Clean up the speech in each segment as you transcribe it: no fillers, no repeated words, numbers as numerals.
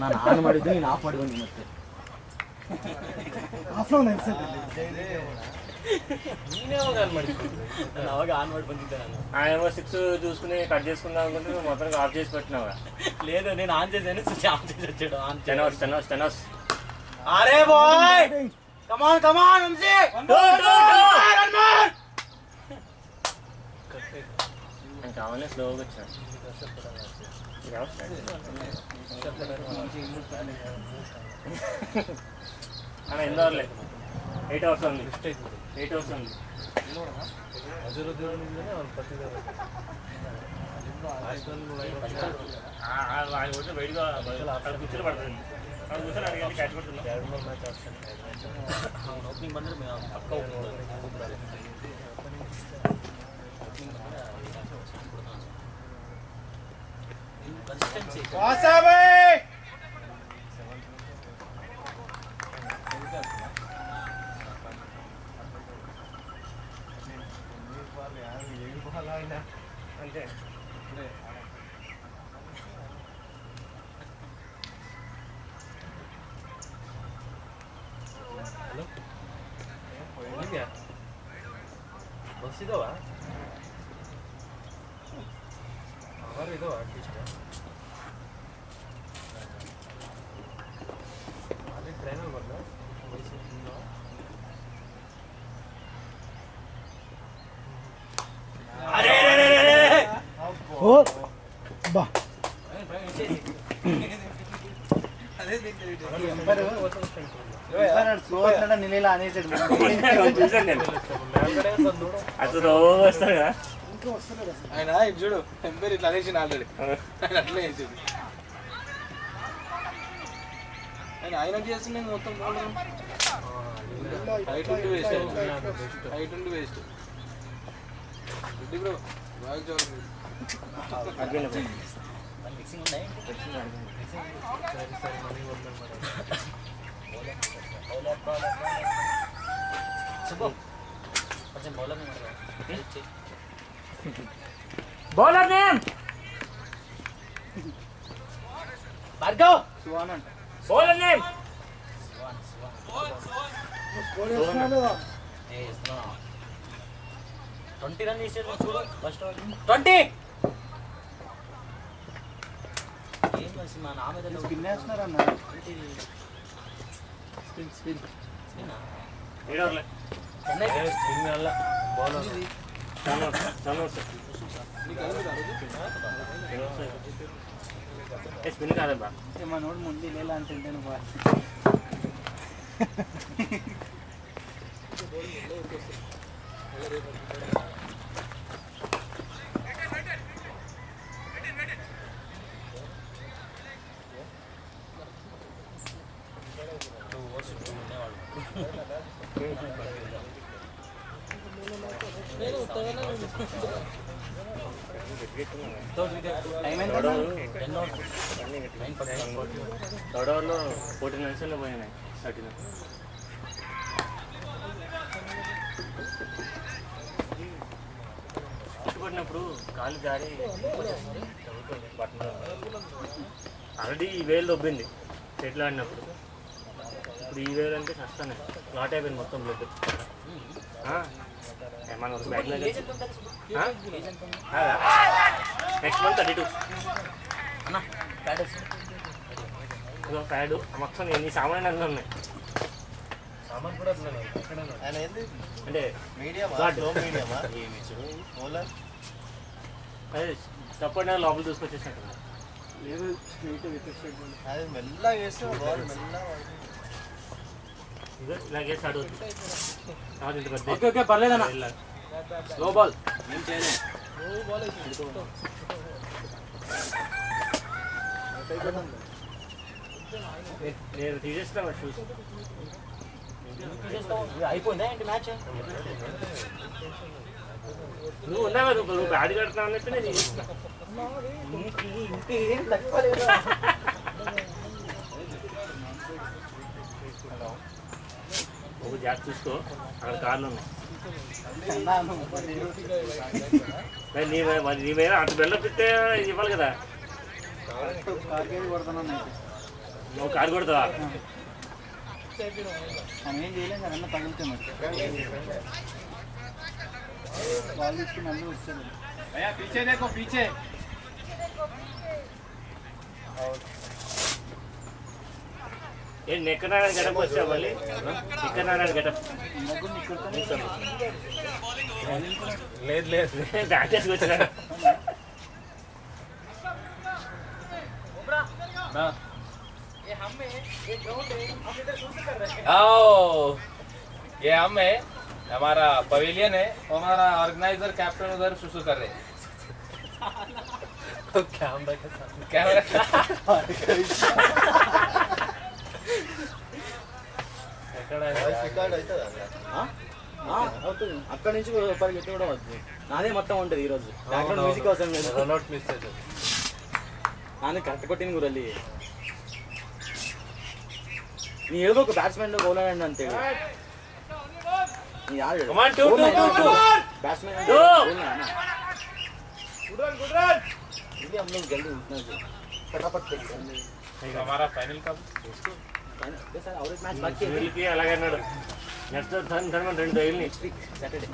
ನಾನು ಆನ್ ಮಾಡಿದ್ದು ನೀನು ಆಫ್ ಮಾಡಿ ಬಂದು ಮತ್ತೆ ಆಫ್ಲೋ ನೀನೇ ಆನ್ ಮಾಡಿದ್ದು ನಾನು ಅವಾಗ ಆನ್ ಮಾಡಿ ಬಂದಿದ್ದೆ ನಾನು ఏమో 6 చూసుకుని కట్ చేసుకుందాం అనుకుంటే మొత్తం ఆఫ్ చేసి పెట్టినావా లేదు నేను ఆన్ చేశాను స్విచ్ ఆఫ్ చేసి వచ్చాడు ఆన్ టెనోస్ అరే బాయ్ కమ్ ఆన్ వంశీ కావాలే స్లోగా వచ్చాను అన్న ఎన్ని అవర్లే 8 అవర్స్ ఉంది 8 అవర్స్ ఉంది బయటగా అక్కడ కూర్చొని పడుతుంది అక్కడ కూర్చొని అడిగి క్యాచ్ పడుతుంది ఓపెనింగ్ ಬಂದ್ರೆ ಪಕ್ಕ ಕನ್ಸಿಸ್ಟೆನ್ಸಿ ವಾಸಬೇ అంతే ಬಸ್ ಇದಾವ ಅವರು ಇದಾವ ಅಟ್ಲೀಸ್ಟ್ ಅದೇ ಟ್ರೈನಲ್ಲಿ ಬರಲ್ಲ బా నీళ్ళ అనేసాడు అసలు వస్తాడు కదా ఆయన చూడు ఎంపైర్ ఇట్లా అనేసిండు ఆల్రెడీ ఆయన అట్లే వేసేది ఆయన చేస్తుంది మొత్తం హైట్ ఉండి వేస్ట్ బ్రో బాగా చూడండి మిక్సింగ్ ఉన్నాయి బౌలర్ నేమ్ భార్గవ్ సువాన్ అంట బౌలర్ నేమ్ 20 రన్ చేసాడు చూడు ఫస్ట్ 20 ఏం చేసి మా నామేదలో స్పిన్ వేస్తున్నారు అన్న స్పిన్ ఏడవర్లే చెన్నై స్పిన్ వల్ల బౌలర్ స్పిన్ కాదబ్బా మనోడు ముందు ఇలా అంటుంటాను బా థర్డ్ ఓవర్లో 14 రన్స్లో పోయినాయి 13 పట్టినప్పుడు కాలు జారి ఆల్రెడీ ఈ వేలు దొబ్బింది చెట్లు ఆడినప్పుడు ఇప్పుడు ఈ వేలు అంటే కష్టానే లాట్ అయిపోయింది మొత్తం బ్లడ్ మన బ్యాగ్లో నెక్స్ట్ మంత్ 32 ప్యాడ్ మొత్తం ఎన్ని సామాన్లు అన్నీ ఉన్నాయి సామాన్ కూడా అంటే అదే సపోర్ట్ లోపల తీసుకొచ్చేసినట్టు ఇలాగే స్టార్ట్ అవుతుంది పర్లేదన్నా స్లో బాల్ నేను తీసేస్తాను షూస్ అయిపోయిందా ఏంటి మ్యాచ్ నువ్వు ఉన్నావా నువ్వు బ్యాట్ కడుతున్నావు అన్నట్టు నేను ఇంకేం తక్కువ లేదు ఒక జాక్ చూసుకో అక్కడ కార్లు ఉన్నాయి నీ మీద అంత బెల్లం పెట్టే ఇవ్వాలి కదా కార్కేది కొడతాను నువ్వు కారు కొడతావా మనం ఏం చేయలేం కదన్నా తగిలితే మరి వాళ్ళు తీసుకుని అందరూ వచ్చారు भैया पीछे देखो पीछे ఏం నెక్కనారాయణ గెటప్ వచ్చావు మళ్ళీ నెక్కనారాయణ గెటప్ లేదు లేదు బ్యాటర్స్కి వచ్చినాడు ये हम है हमारा पवेलियन है हमारा ऑर्गेनाइजर कैप्टन उधर शुशु कर रहे कैमरा అవుతుంది అక్కడి నుంచి పరిగెత్తి కూడా వస్తుంది నాదే మొత్తం ఉంటుంది ఈరోజు బ్యాక్గ్రౌండ్ మ్యూజిక్ అవసరం లేదు రన్అట్ మిస్ నాది కరెక్ట్ కొట్టింది గురల్లి నీ ఏదో ఒక బ్యాట్స్మెన్ గోలాడండి అంతే నీ ఆడు బ్యాట్స్మెన్ ఇది हम लोग जल्दी उठना चाहिए फटाफट हमारा फाइनल कब सर और एक मैच बाकी है వీళ్ళకి అలాగే అన్నాడు నెక్స్ట్ ధన్ ధన్ 2 వేలు नेक्स्ट वीक सैटरडे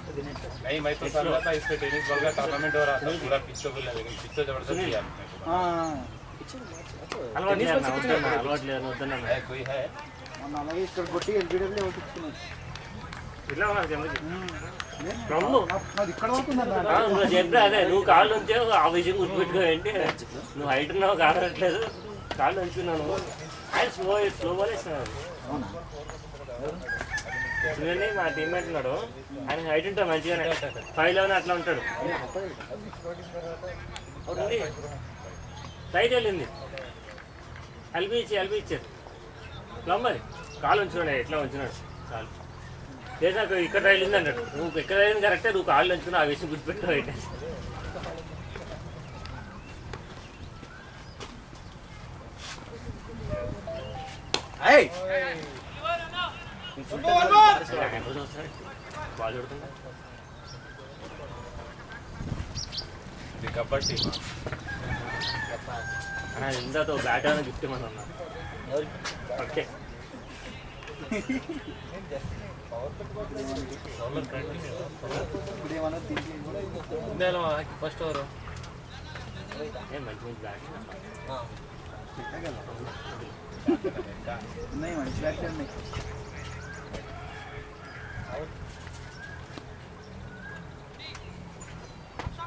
नहीं मैं तो समझा था इसके टेनिस बॉल का टूर्नामेंट हो रहा था पूरा पिच तो बोला लेकिन पिच तो जबरदस्त किया हां అలవాటు లేదు అలవాటు లేదు వద్దన్నా है कोई है మన అలాగే ఇక్కడ కొట్టి ఎల్బిడబ్ల్యూ అవుతున్నాడు ఇలా ఉన్నారు రమ్ము నాది ఇక్కడ అవుతుందన్న నువ్వు చెప్పే అదే నువ్వు కాళ్ళు ఉంచావు ఆ విషయం గుర్తుపెట్టుకో ఏంటి నువ్వు హైట్ ఉన్నావు కాడట్లేదు కాళ్ళు ఉంచున్నాను ఆయన స్లో బాల్ వేస్తున్నాడు అవునా చూడండి మా టీమ్మేట్ ఉన్నాడు ఆయన హైట్ ఉంటాడు మంచిగానే 5'11" అట్లా ఉంటాడు అవుతుంది రైట్ వెళ్ళింది ఎల్బీ ఇచ్చారు ప్లంబర్ కాలు ఉంచున్నాడు ఎట్లా ఉంచున్నాడు కాలు చేసాక ఇక్కడ రైలింది అన్నాడు నువ్వు ఎక్కడ రైలింది కరెక్టే నువ్వు కాళ్ళు ఉంచున్నావు ఆ విషయం గుర్తుపెట్టు రైట్ బాల్ చూడుతుందా ఇది కబడ్డీ అన్న ఇందాతో బ్యాట్ అని గిఫ్ట్ ఇవ్వమని ఉన్నా ఓకే ఫస్ట్ ఓవర్ ఏం మంచి మంచి బ్యాట్ नहीं मंच बैठते नहीं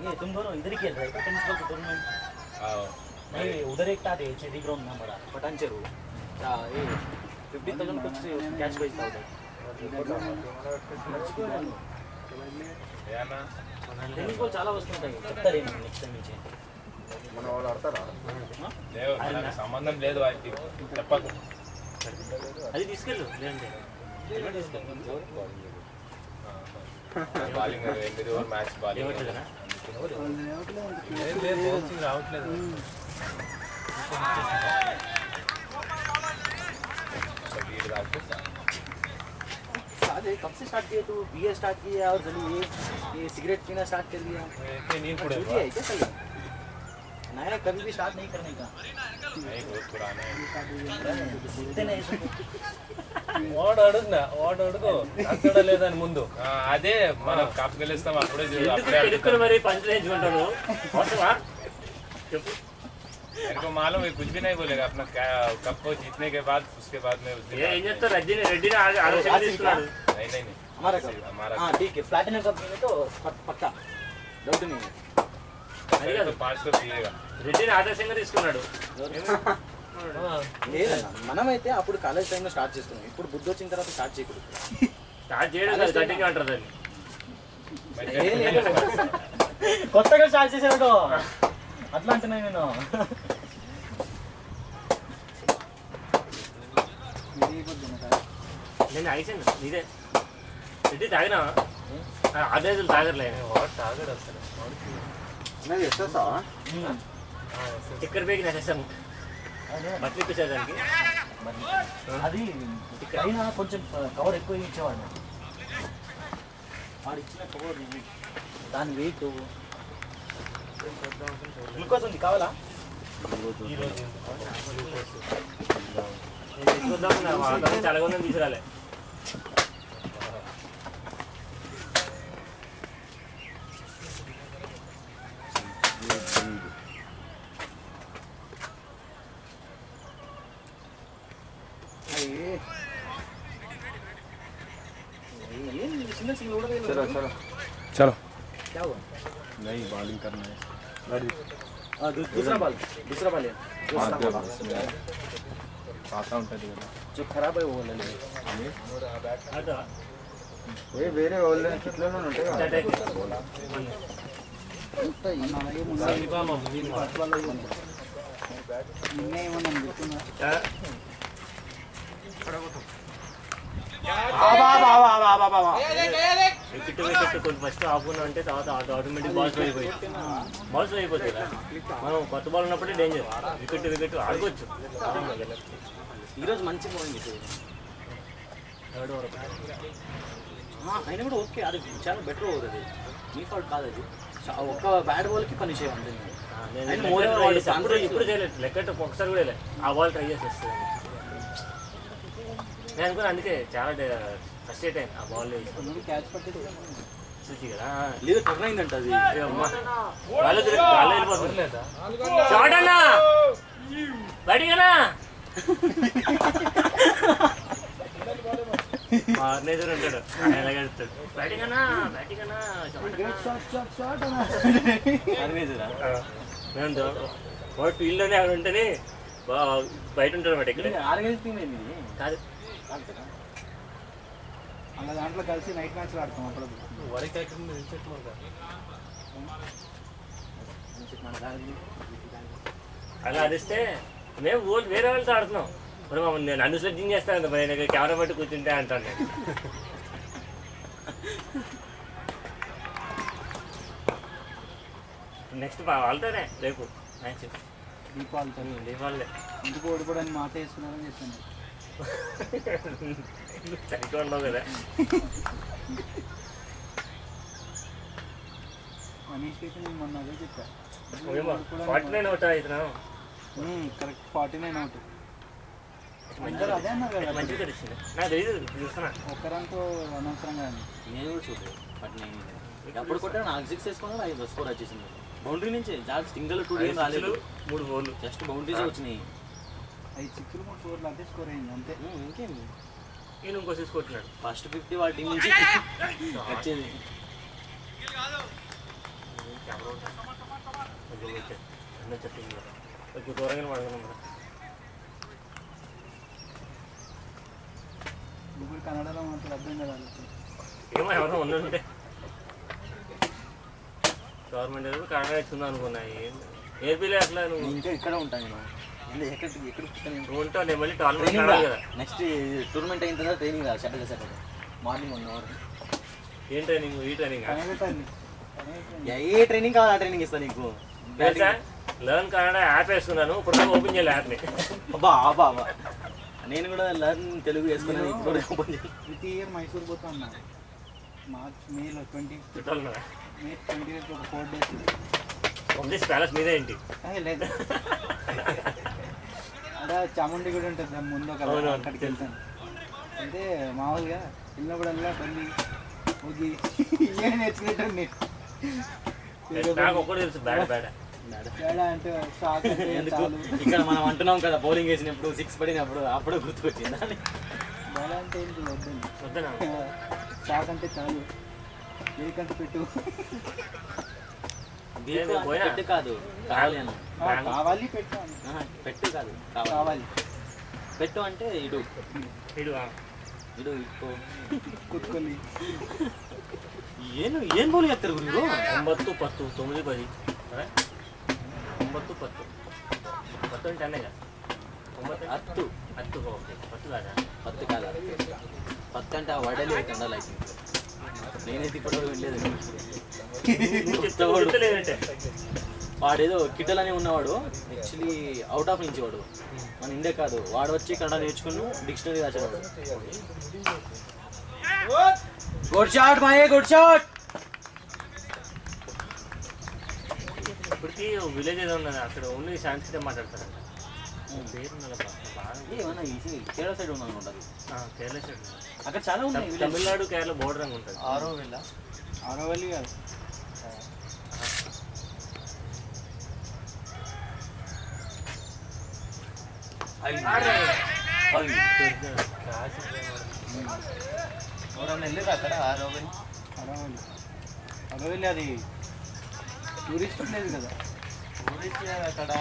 ये तुम दोनों इधर ही खेल रहे थे टेनिस बॉल टूर्नामेंट नहीं उधर एक था चेरी ग्राउंड ना बड़ा पठान चेरू ये 50,000 कुछ कैश प्राइस था उधर टेनिस बॉल చాలా వస్తుంటాయి చెప్తారు నేను నెక్స్ట్ టైం నుంచి మన వాళ్ళు ఆడతారా లేదు సంబంధం లేదు వారికి చెప్పకు అది తీసుకెళ్ళు లేదంటే బౌలింగ్ 8 ఓవర్ మ్యాచ్ బౌలింగ్ రావట్లేదు सादे कब से स्टार्ट किए तू बीए स्टार्ट किया और जल्दी ये सिगरेट पीना स्टार्ट कर दिया नींद पड़े है क्या सही नया कभी भी स्टार्ट नहीं करने का नहीं बहुत पुराना है बोलते नहीं వాడు అడుగు అక్కడ లేదని ముందు అదే మనం కప్ గెలుస్తాం అప్పుడే ఎందుకు మరి పంచ్ వేయించుకుంటాను చెప్పు मेरे को मालूम है कुछ भी नहीं बोलेगा अपना कप को जीतने के बाद उसके बाद में ఏం చెప్తారు రెడ్డిని ఆలోచన తీసుకున్నాడు नहीं नहीं नहीं हमारा कप हमारा हाँ ठीक है प्लैटिनम कप में तो पक्का डाउट नहीं है అది కాదు तो 500 पिएगा రెడ్డిని ఆదర్శంగా తీసుకున్నాడు లేదన్న మనమైతే అప్పుడు కాలేజ్ టైంలో స్టార్ట్ చేస్తున్నాం ఇప్పుడు బుద్ధి వచ్చిన తర్వాత స్టార్ట్ చేయకూడదు స్టార్ట్ చేయడం కాదు కటింగ్ అంటారు దాన్ని కొత్తగా స్టార్ట్ చేసాడు అట్లా అంటున్నా నేను నేను అయిపోయింది ఇదే రెడ్డి తాగినా ఆదేశాలు తాగర్లే తాగడు అసలు చక్కెర పేకి నేసేస్తాను బట్టలు ఇప్పించేదానికి అది అయినా కొంచెం కవర్ ఎక్కువ ఇచ్చేవాడు వాడు ఇచ్చిన కవర్ దాని వెయిట్ గ్లూకోజ్ ఉంది కావాలా చాలా కొంచెం తీసుకురాలే. चलो चलो चलो क्या हुआ? नहीं बॉलिंग करना है दूसरा बॉल है पाता ఉంటుంది కదా जो खराब है वो ले ले అదా ఏ వేరే వాళ్ళు కిట్లలో ఉంటాయి కదా వికెట్ కొంచెం ఫస్ట్ ఆపుకున్నా అంటే తర్వాత ఆటోమేటిక్ బాల్స్ అయిపోతాయి కదా. మనం కొత్త బాల్ ఉన్నప్పుడే డేంజర్. వికెట్ ఆడుకోవచ్చు. ఈరోజు మంచి పోయింది అయినా కూడా ఓకే, అది చాలా బెటర్ అవుతుంది. మీ ఫాల్ట్ కాదు అది, ఒక్క బ్యాడ్ బాల్కి పని చేయండి. ఇప్పుడు చేయలేదు లెక్కట్టు ఒకసారి కూడా లేదు. ఆ బాల్ ట్రై చేసి వస్తుంది నేను అనుకున్నా. అందుకే చాలా ఫ్రస్ట్రేట్ అయింది ఆ బాల్ క్యాచ్ పట్టి చూసి కదా. లేదు టర్న్ అయిందంట అది. వాళ్ళు వెళ్ళిపోతుంది. షాట్ అన్నా బయటికనా ఆర్గనైజర్ ఉంటాడు, ఆయన కడతాడు బయటికనా వాడు ఫీల్డ్లోనే ఆవిడ ఉంటేనే బయట ఉంటాడు అన్నమాట. ఇక్కడ కాదు అలా దాంట్లో కలిసి నైట్ మ్యాచ్లు ఆడతాం అప్పుడు. అలా అదిస్తే మేము వేరే వాళ్ళతో ఆడుతున్నాం. మరి మమ్మల్ని నేను నన్ను స్లెడ్జింగ్ చేస్తాను, మరి నేను కెమెరా పట్టి కూర్చుంటే అంటాను నేను. నెక్స్ట్ వాళ్ళతోనే రేపు మ్యాచ్ దీపావళి. ఇంటికి ఓడిపోవడానికి మాట వేసుకున్నారని చెప్పాను. సరిగ్గా ఉండవు కదా. మనీష్కి నేను మొన్న అదే చెప్పా. 49 అవుట్ అవుతున్నావు. Correct 49 out. అందరూ అదే అన్నారు కదా. మంచిగా తెలిసింది నాకు తెలియదు. చూస్తున్నా ఒక్కరంతో అనవసరంగా నేను కూడా చూడలేదు. 49 అప్పుడు కొట్టాను. నాకు 6 వేసుకున్నా 5 స్కోర్ వచ్చేసింది. బౌండరీ నుంచి జాగ్రత్త సింగిల్ 2 గేమ్ రాలేదు. 3 బౌల్ జస్ట్ బౌండరీస్ వచ్చినాయి. 5 6 3 4 అదే స్కోర్ అయింది అంతే. ఇంకేమి నేను ఇంకో తీసుకుంటున్నాడు. ఫస్ట్ 50 వాళ్ళ టీం నుంచి వచ్చేది. కొంచెం దూరంగానే పడుతున్నాం మనం. ఇప్పుడు కన్నడలో మాత్రం అర్థం కదా. ఏమో ఎవరో ఉందంటే గవర్నమెంట్ కన్నడ ఇచ్చిందా అనుకున్నాయి. ఏపీలో అట్లా నువ్వు ఇంకా ఇక్కడ ఉంటాను నేను. ఎక్కడ నువ్వు ఉంటావు. నేను మళ్ళీ టోర్నమెంట్ ఆడాలి కదా. నెక్స్ట్ టూర్నమెంట్ అయిన తర్వాత ట్రైనింగ్ రాదు. Saturday morning 1 hour. ఏం ట్రైనింగ్? ఈ ట్రైనింగ్ ఏ ట్రైనింగ్ కావాలి ఆ ట్రైనింగ్ ఇస్తాను నీకు. తెలుసా లర్న్ కన్నడ యాప్ వేసుకున్నాను. ఇప్పుడు ఓపెన్ చేయాలి యాప్ని. అబ్బా నేను కూడా లర్న్ తెలుగు వేసుకున్నాను. ఇప్పుడు ఓపెన్ చేయాలి. ప్రతి ఇయర్ మైసూర్ పోతా ఉన్నా. మేలో 20 మే 20 ఒక 4 days ప్యాలెస్ మీదే ఏంటి లేదు. అక్కడ చాముండి కూడా ఉంటుంది దాని ముందు. అక్కడికి వెళ్తాను అంటే మామూలుగా వెళ్ళినప్పుడల్లా కొన్ని ఓగి ఇవే నేర్చుకుంటాను నేను. నాకు ఒక్కటి తెలుసు బ్యాడ్ అంటే షాక్ అంటే చాలు. ఇక్కడ మనం అంటున్నాం కదా బౌలింగ్ వేసినప్పుడు 6 పడినప్పుడు అప్పుడే గుర్తుకొచ్చింది. బాల్ అంటే ఏంటి వద్దండి. షాక్ అంటే చాలు. ఏకంటే పెట్టు పెట్టు కాదు కావాలి అన్న. కావాలి పెట్టు పెట్టు కాదు కావాలి పెట్టు అంటే ఇడు కుట్టుకొని ఏం బౌలింగ్ ఎత్తారు గురు. 9 10 9 10 9 10 10 అంటే అన్నయ్య అత్తు ఓకే 10 కాదా? 10 కాదా? 10 అంటే ఆ వడలి అవుతుందా లైక్. నేనైతే ఇప్పుడు వెళ్ళలేదు. వాడేదో కిట్టల్ అని ఉన్నవాడు యాక్చువల్లీ అవుట్ ఆఫ్ నుంచి వాడు మన ఇండియా కాదు. వాడు వచ్చి కన్నడ నేర్చుకుని డిక్షనరీ రాసేవాడు. గుడ్ షాట్ మాయే గుడ్ షాట్. ఇప్పటికీ విలేజ్ ఏదో ఉన్నది అక్కడ ఓన్లీ సాంస్క్రిట్ మాట్లాడతారంట పేరు బాగా ఏమన్నా ఈజీ కేరళ సైడ్ ఉందని ఉంటుంది కేరళ సైడ్ అక్కడ చాలా ఉన్నాయి తమిళనాడు కేరళ బోర్డర్ అని ఉంటుంది ఆరోవల్లి కాదు ఎవరన్నా వెళ్ళారు అక్కడ అరవల్లి అరవల్లి అది టూరిస్ట్ ప్లేస్ కదా టూరిస్ట్ అక్కడ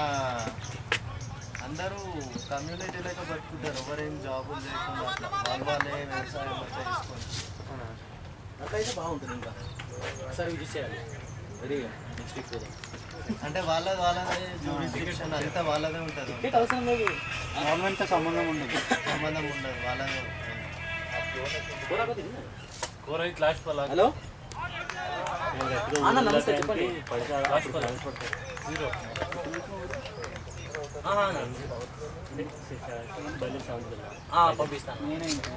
అందరూ కమ్యూనిటీ లెక్క బతుకుంటారు ఎవరేం జాబులు లేకుండా అట్లా వాళ్ళే వ్యవసాయం అంతా చేసుకొని అట్లయితే బాగుంటుంది ఇంకా ఒకసారి విజిట్ చేయాలి వెరీ నెక్స్ట్ వీక్ పోదాం అంటే వాళ్ళదే జ్యూరిస్డిక్షన్ అంతా వాళ్ళదే ఉంటుంది టికెట్ అవసరం లేదు గవర్నమెంట్తో సంబంధం ఉండదు వాళ్ళదే కూర క్లాస్ హలో అన్న నమస్తే చెప్పండి పంపిస్తాను నేనే ఇంకా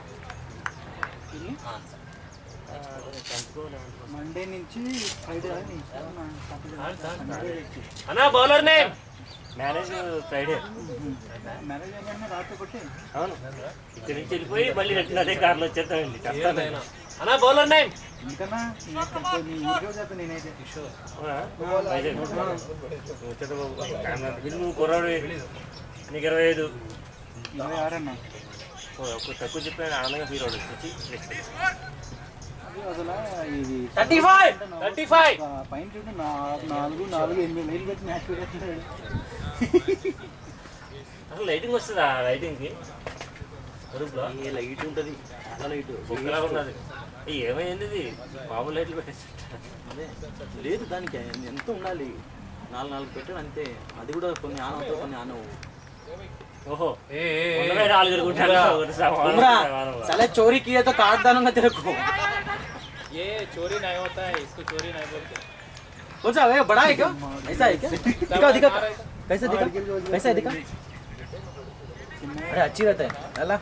మండే నుంచి ఫ్రైడే అన్నా bowler name marriage Friday marriage అయినా రాత్రి కొట్టి అవును ఇక్కడి నుంచి వెళ్ళిపోయి మళ్ళీ రిటర్న్ అదే కార్లో వచ్చేస్తామండి అన్నా బౌలర్ నేమ్ ఎందుకన్నా నీ ఊరికే చేస్తా నేనైతే నువ్వు కుర్రాడు నీకు 25 26 అన్న తక్కువ చెప్పాను ఆనందంగా ఫీల్ అవుతుంది అసలు ఇది 35 పైన చూడు 4 8 లైన్లు పెట్టి మ్యాచ్ పెట్టేస్తున్నాడు అసలు లైటింగ్ వస్తుందా లైటింగ్కి గ్రూప్లో ఏ లైట్ ఉంటుంది చాలా లైట్ ఒక్కలా ఉన్నది ఏమైంది ఇది మామూలు లైట్లు పెట్టేసి అదే లేదు దానికి ఎంత ఉండాలి 4 పెట్టాడు అంతే అది కూడా కొన్ని ఆన్ అవుతాయి కొన్ని ఆన్ అవ్వవు ఓహో साले चोरी किए तो काट दाना ना तेरे को ये चोरी नहीं होता है इसको चोरी नहीं बोलते कौन सा है बड़ा है क्या ऐसा है क्या दिखा दिखा कैसे दिखा कैसा है दिखा अरे अच्छी रहता है अल्लाह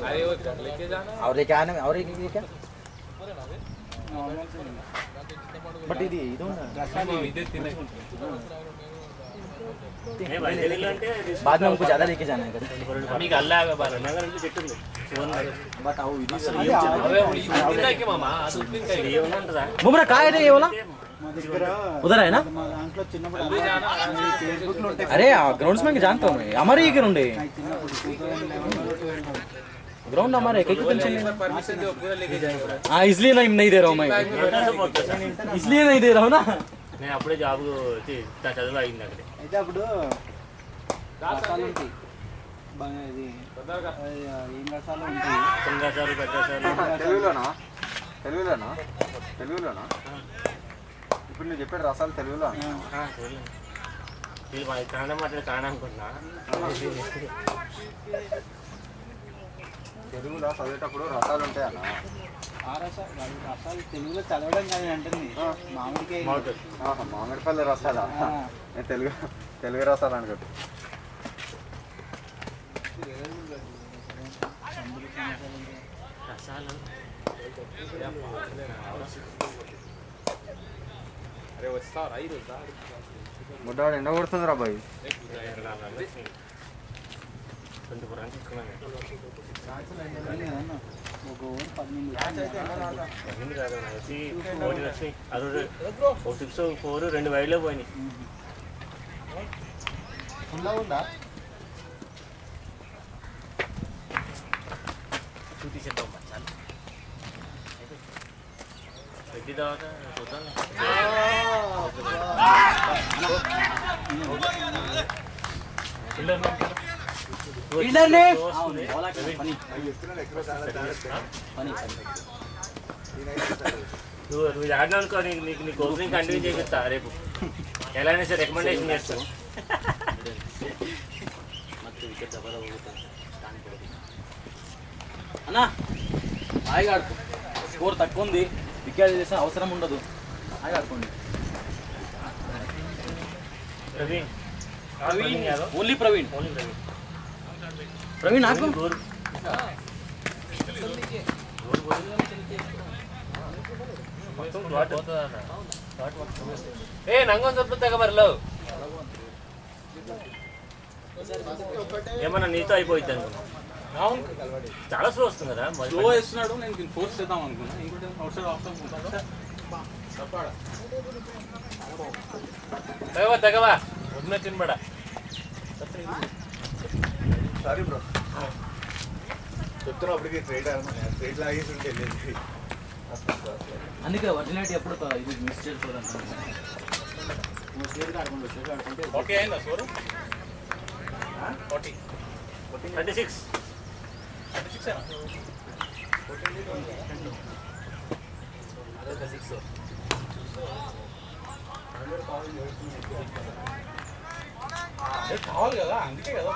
अरे वो लेके जाना और लेके आने में और एक क्या बट ఇది ఇది इधर तिने बाद में हमको ज्यादा लेके जाना है మీకు అల్లాగా బాగా నగర చెట్టు ఉంది बट आओ ఇది अबे उड़ी मामा అది ఉప్పింది ఏమన్నా बुमरा का है ये वाला మా దగ్గర उधर है ना మా దాంట్లో చిన్నప్పుడు ఫేస్బుక్ లో ఉంటాయి अरे ग्राउंड्स में जानता हूँ मैं हमारे ही ग्राउंड है చిన్నప్పుడు 2011 ग्राउंड हमारे कहीं टेंशन नहीं परमिशन दो पूरा लेके जाएगा हाँ इसलिए नहीं दे रहा हूँ मैं इसलिए नहीं दे रहा हूँ ना నేను అప్పుడే జాబ్ చదువు అయింది అక్కడ అయితే అప్పుడు రసాలు ఉంటాయి బాగా ఇది ఏం రసాలు ఉంటాయి చిన్నసారు పెద్దసారు తెలుగులోనా తెలుగులోనా ఇప్పుడు నువ్వు చెప్పాడు రసాలు తెలుగులో వీళ్ళు కన్నడ మాట్లాడి కన్నడ అనుకుంటున్నా తెలుగులో చదివేటప్పుడు రసాలు ఉంటాయి అన్న ఆ రసాలు తెలుగులో చదవడం కానీ అంటుంది మామిడికాయ మామిడిపల్లి రసాలా తెలుగు రసాలు అనుకోండి రసాలు अरे वस्ता राई रोता ముడ్డాడు ఎండ కొడుతుంది రా బాయ్ ఒక ఓవర్ 4 2 వైడ్లో పోయినాయి ఉందా చూసి చెప్పాం చాలా పెట్టి తర్వాత చూద్దాం फील्डर ने నువ్వు ఆడినా అనుకో నీకు ఓపెనింగ్ కంటిన్యూ చేపిస్తా రేపు ఎలా అయినా సరే రికమెండేషన్ చేస్తాను అన్నా హాయిగా ఆడుకో స్కోర్ తక్కువ ఉంది వికెట్ చేసిన అవసరం ఉండదు హాయిగా ఆడుకోండి ప్రవీణ్ ఓన్లీ ప్రవీణ్ ఓన్లీ ప్రవీణ్ प्रवीण आपको ఏ నంగం చెప్పు తెగ మరిలో ఏమన్నా నీతో అయిపోయింది అనుకున్నా. చాలా స్లో వస్తుంది కదా. స్లో వేస్తున్నాడు, నేను ఫోర్స్ చేద్దాం అనుకున్నా. ఇంకోటి అవుట్ సైడ్ ఆఫ్ తెగవా తెగవా వదిన తినబడా. సారీ బ్రో చెప్తున్నా అప్పటికి స్ట్రైట్ లాగేసి ఉంటే అందుకే ఒరిజినాలిటీ ఎప్పుడు ఇది మిస్ చేసుకోవడం. స్టేట్ ఆడుకుంటూ స్టేట్ ఆడుకుంటే ఓకే అయిందా స్కోర్ 40 36 36 కావాలి కదా, అందుకే కదా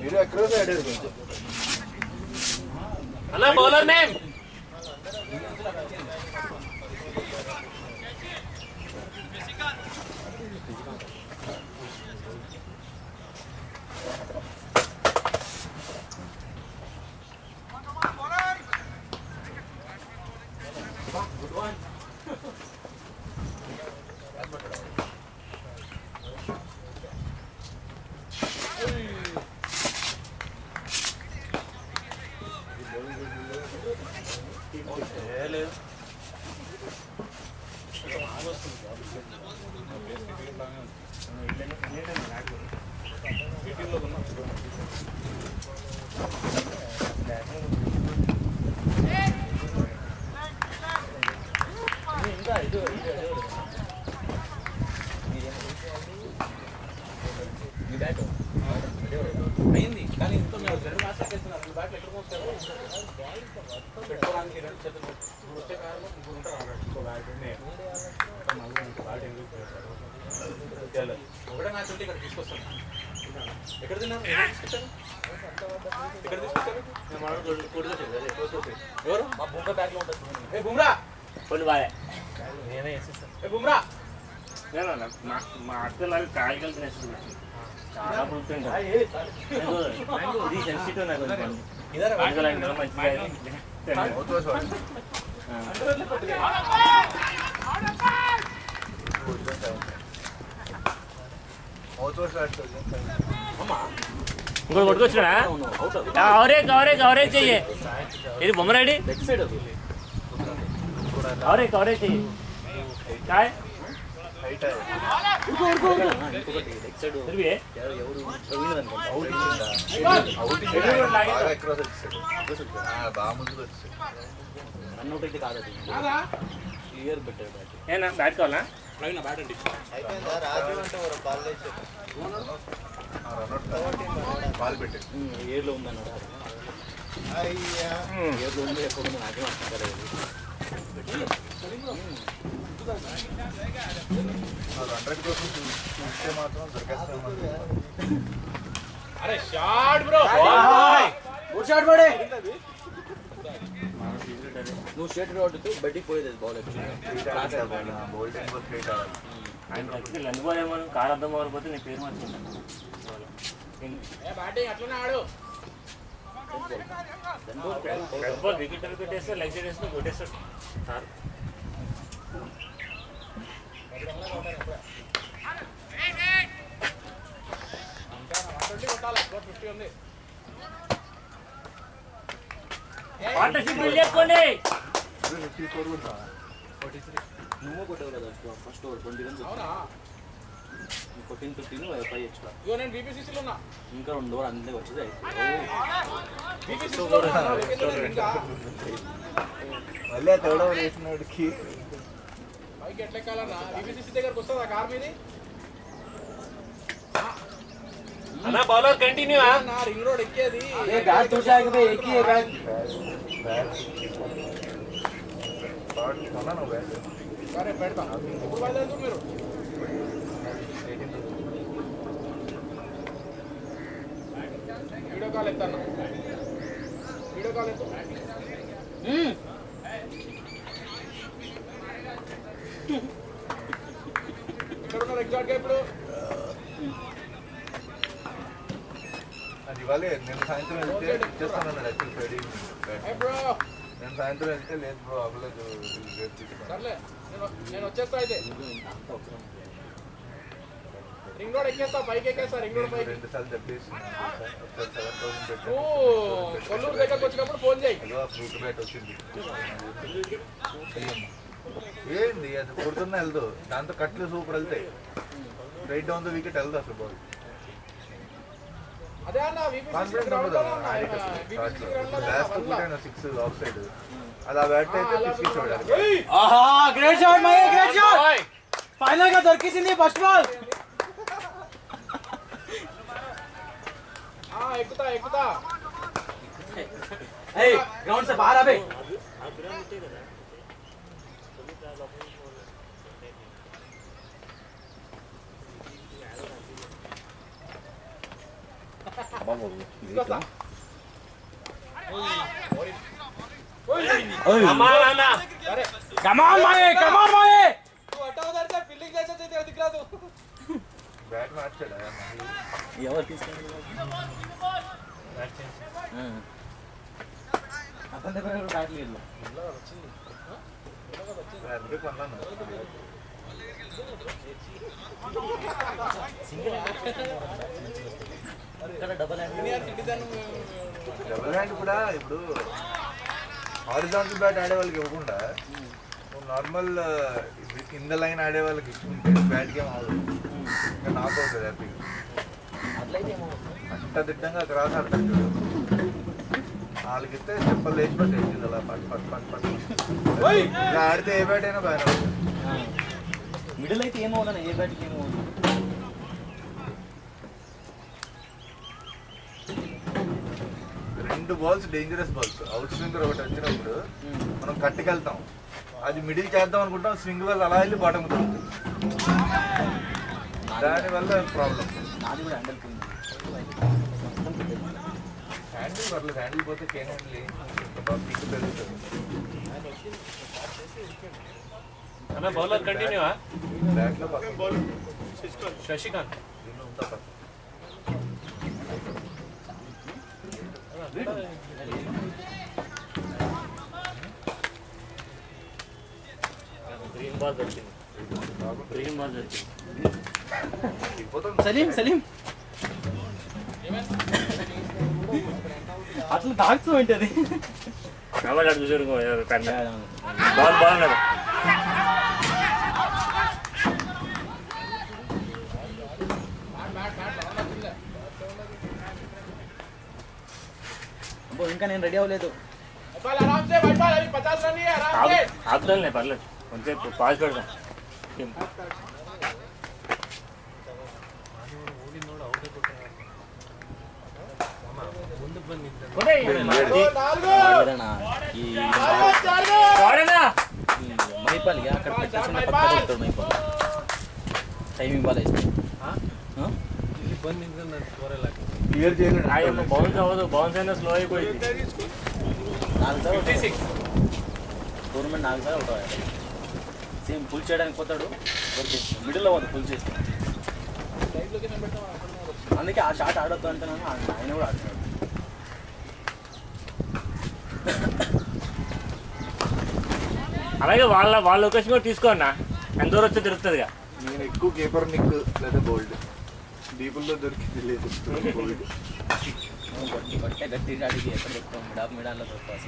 మీరు ఎక్కడో సైడ్ కొంచెం అలా బౌలర్ నేమ్ అయింది. కానీ ఇంత మేము 2 మ్యాచ్లు చేస్తున్నారు. 2 బ్యాట్లు ఎక్కడ మోస్తారు పెట్టుకోవడానికి 2 చేతులు వచ్చే కారణం ఇంకో ఉంటారు అన్నట్టు. ఇంకో బ్యాట్ బ్యాట్ ఎందుకు ఒకటే మ్యాచ్ ఉంటే ఇక్కడ తీసుకొస్తాను. ఎక్కడ తిన్నారు? ఎక్కడ తీసుకొచ్చారు? ఎవరు? మా బుమ్రా బ్యాగ్లో ఉంటుంది. ఏ బుమ్రా కొన్ని బాగా నేనే వేసేస్తాను. ఏ బుమ్రా మా అక్కలాగా కాయగలు తినేస్తుంది. చాలా పుడుతుంటా. ఇది సెన్సిటివ్ నాకు ఇంకోటి కొట్టుకొచ్చినా కవరేజ్ కవరేజ్ చెయ్యి. ఇది బొమ్మరాడి కవరేజ్ చెయ్యి. काय ఏనా బ్యాట్ కావాలా? బ్యాట్ అండి పాలు పెట్టి ఏర్లో ఉందన్నాడు. ఏర్లో ఉంది ఎప్పుడు ఉంది నాకేం అర్థం కాలేదు. 100 కోసం చూస్తే మాత్రం దొరికేస్తాం. అరే షాట్ బ్రో షాట్ పడే నువ్వు స్ట్రేట్ రోడ్డుతో బయటికి పోయేది బాల్ లందుకోలేమో కారు అర్థం అవ్వకపోతే నీ పేరు మార్చుకుంటాను. బ్యాటింగ్ అట్లనే ఆడు. వికెట్ పెట్టేస్తే లెగ్ సైడ్ వేస్తే కొట్టేస్తాడు సార్. పార్ట్నర్షిప్ బిల్డ్ చేసుకోండి. నువ్వు కొట్టావు కదా ఫస్ట్ ఓవర్ 20 రన్స్. 14-15 5 ఎక్స్ట్రా. నేను బీపీసీసీలో ఉన్నా. ఇంకా 2 ఓవర్ అంతే వచ్చేది. మళ్ళీ తేడా వేసినోడికి పైకి ఎట్లా ఎక్కాలన్నా? బీపీసీసీ దగ్గరకు వస్తుందా కార్ మీది? అన్నా బౌలర్ కంటిన్యూ నా రింగ్ రోడ్ ఎక్కేది. బ్యాట్ చూసాక ఎక్కి సరే పెడతా. ఇప్పుడు బయలుదేరుతూ మీరు వీడియో కాల్ ఎత్తన్నా. వీడియో కాల్ ఎత్తు. ఇక్కడ ఉన్నారు ఎగ్జాక్ట్గా ఇప్పుడు. ఇవాళ నేను సాయంత్రం వెళ్తే ఇచ్చేస్తానన్నాడు యాక్చువల్ ఫ్రైడే నేను సాయంత్రం వెళ్తే లేదు బ్రో అవ్వలేదు నేను వచ్చేస్తా అయితే రింగ్ రోడ్ ఎక్కేస్తా పైకి ఎక్కేస్తా రింగ్ రోడ్ పైకి 2 సార్లు చెప్పేసి 7,000 కొల్లూరు దగ్గరకు వచ్చినప్పుడు ఫోన్ చేయి ఫ్రూట్ బ్యాట్ వచ్చింది ఏంది అది కొడుతున్నా వెళ్దు దాంతో కట్లు సూపర్ వెళ్తాయి రైట్ డౌన్ ద వికెట్ వెళ్దు అసలు బాల్ అదే అన్న కాన్ఫిడెన్స్ ఉండదు లాస్ట్ కొట్టాను 6 ఆఫ్ సైడ్ అది ఆ బ్యాట్ అయితే పిచ్చి చూడాలి ఆహా great shot Mahe great shot final గా దొరికింది ఫస్ట్ బాల్ ఎక్కుతా ఎక్కుతా ఏయ్ గ్రౌండ్ से बाहर आबे Come on, Mahe! Come on, Mahe! Bat మార్చాడా ఎవరు తీసుకెళ్ళి అతని దగ్గర బ్యాట్ లేదు అందుకే కొన్నాను డబల్ హ్యాండ్ కూడా ఇప్పుడు హారిజాంటల్ బ్యాట్ ఆడే వాళ్ళకి ఇవ్వకుండా నార్మల్ కింద లైన్ ఆడే వాళ్ళకి ఇచ్చుకుంటే బ్యాట్ గేమ్ అవ్వదు ఇంకా నాకు అవుతుంది హ్యాపీగా అంత దిట్టంగా క్రాస్ ఆడతారు చూడు వాళ్ళకి ఇస్తే చెప్పలు లేచిపోతాయి అలా పట్ పట్ పట్ పట్ ఇలా ఆడితే ఏ బ్యాట్ అయినా బాగానే అవుతుంది మిడిల్ అయితే ఏమవుతుంది ఏ బ్యాట్కి ఏమవుతుంది 2 balls dangerous balls out swinger ఒకటి వచ్చినప్పుడు మనం కట్టుకెళ్తాం అది మిడిల్ చేద్దాం అనుకుంటాం స్వింగ్ వల్ల అలా వెళ్ళి బాటమ్ అవుతుంది దానివల్ల ప్రాబ్లం హ్యాండిల్ పర్లేదు హ్యాండిల్ పోతే కేన్ హ్యాండిల్ పిక్ పెరుగుతుంది అన్న బౌలర్ కంటిన్యూ బ్యాట్లో శశికాంత్ గ్రీన్ బాల్ దొరికింది గ్రీన్ బాల్ దొరికింది సలీం అట్లా తాగుతూ ఉంటుంది కాబట్టి అటు చూసారు బాల్ బాగున్నాడు ఇంకా నేను రెడీ అవ్వలేదు ఆపుతానులే పర్లేదు కొంచెం పాస్ పెడదాం మైపాలి అక్కడ పెట్టాల్సిన పక్క కొడతాడు మైపాలి టైమింగ్ బాల్ వేస్తే క్లియర్ చేయలేదు బౌన్స్ అవ్వదు బౌన్స్ అయినా స్లో అయిపోయింది 4 సార్లు టోర్నమెంట్ 4 సార్లు అవుతాయి సేమ్ ఫుల్ చేయడానికి పోతాడు మిడిల్లో పోతుంది ఫుల్ చేసి అందుకే ఆ షాట్ ఆడొద్దు అంటున్నాను ఆయన కూడా ఆడుతున్నాడు అలాగే వాళ్ళ లొకేషన్ కూడా తీసుకోండి ఎంత దూరం వచ్చి తిరుగుతుందిగా నేను ఎక్కువ కీపర్ నిక్ లేదా గోల్డ్ డీపుల్లో దొరికింది లేదు గోల్డ్ కొట్టే గట్టి అడిగి ఎక్కడ దొరుకుతాం మిడాల్లో దొరుకుతాం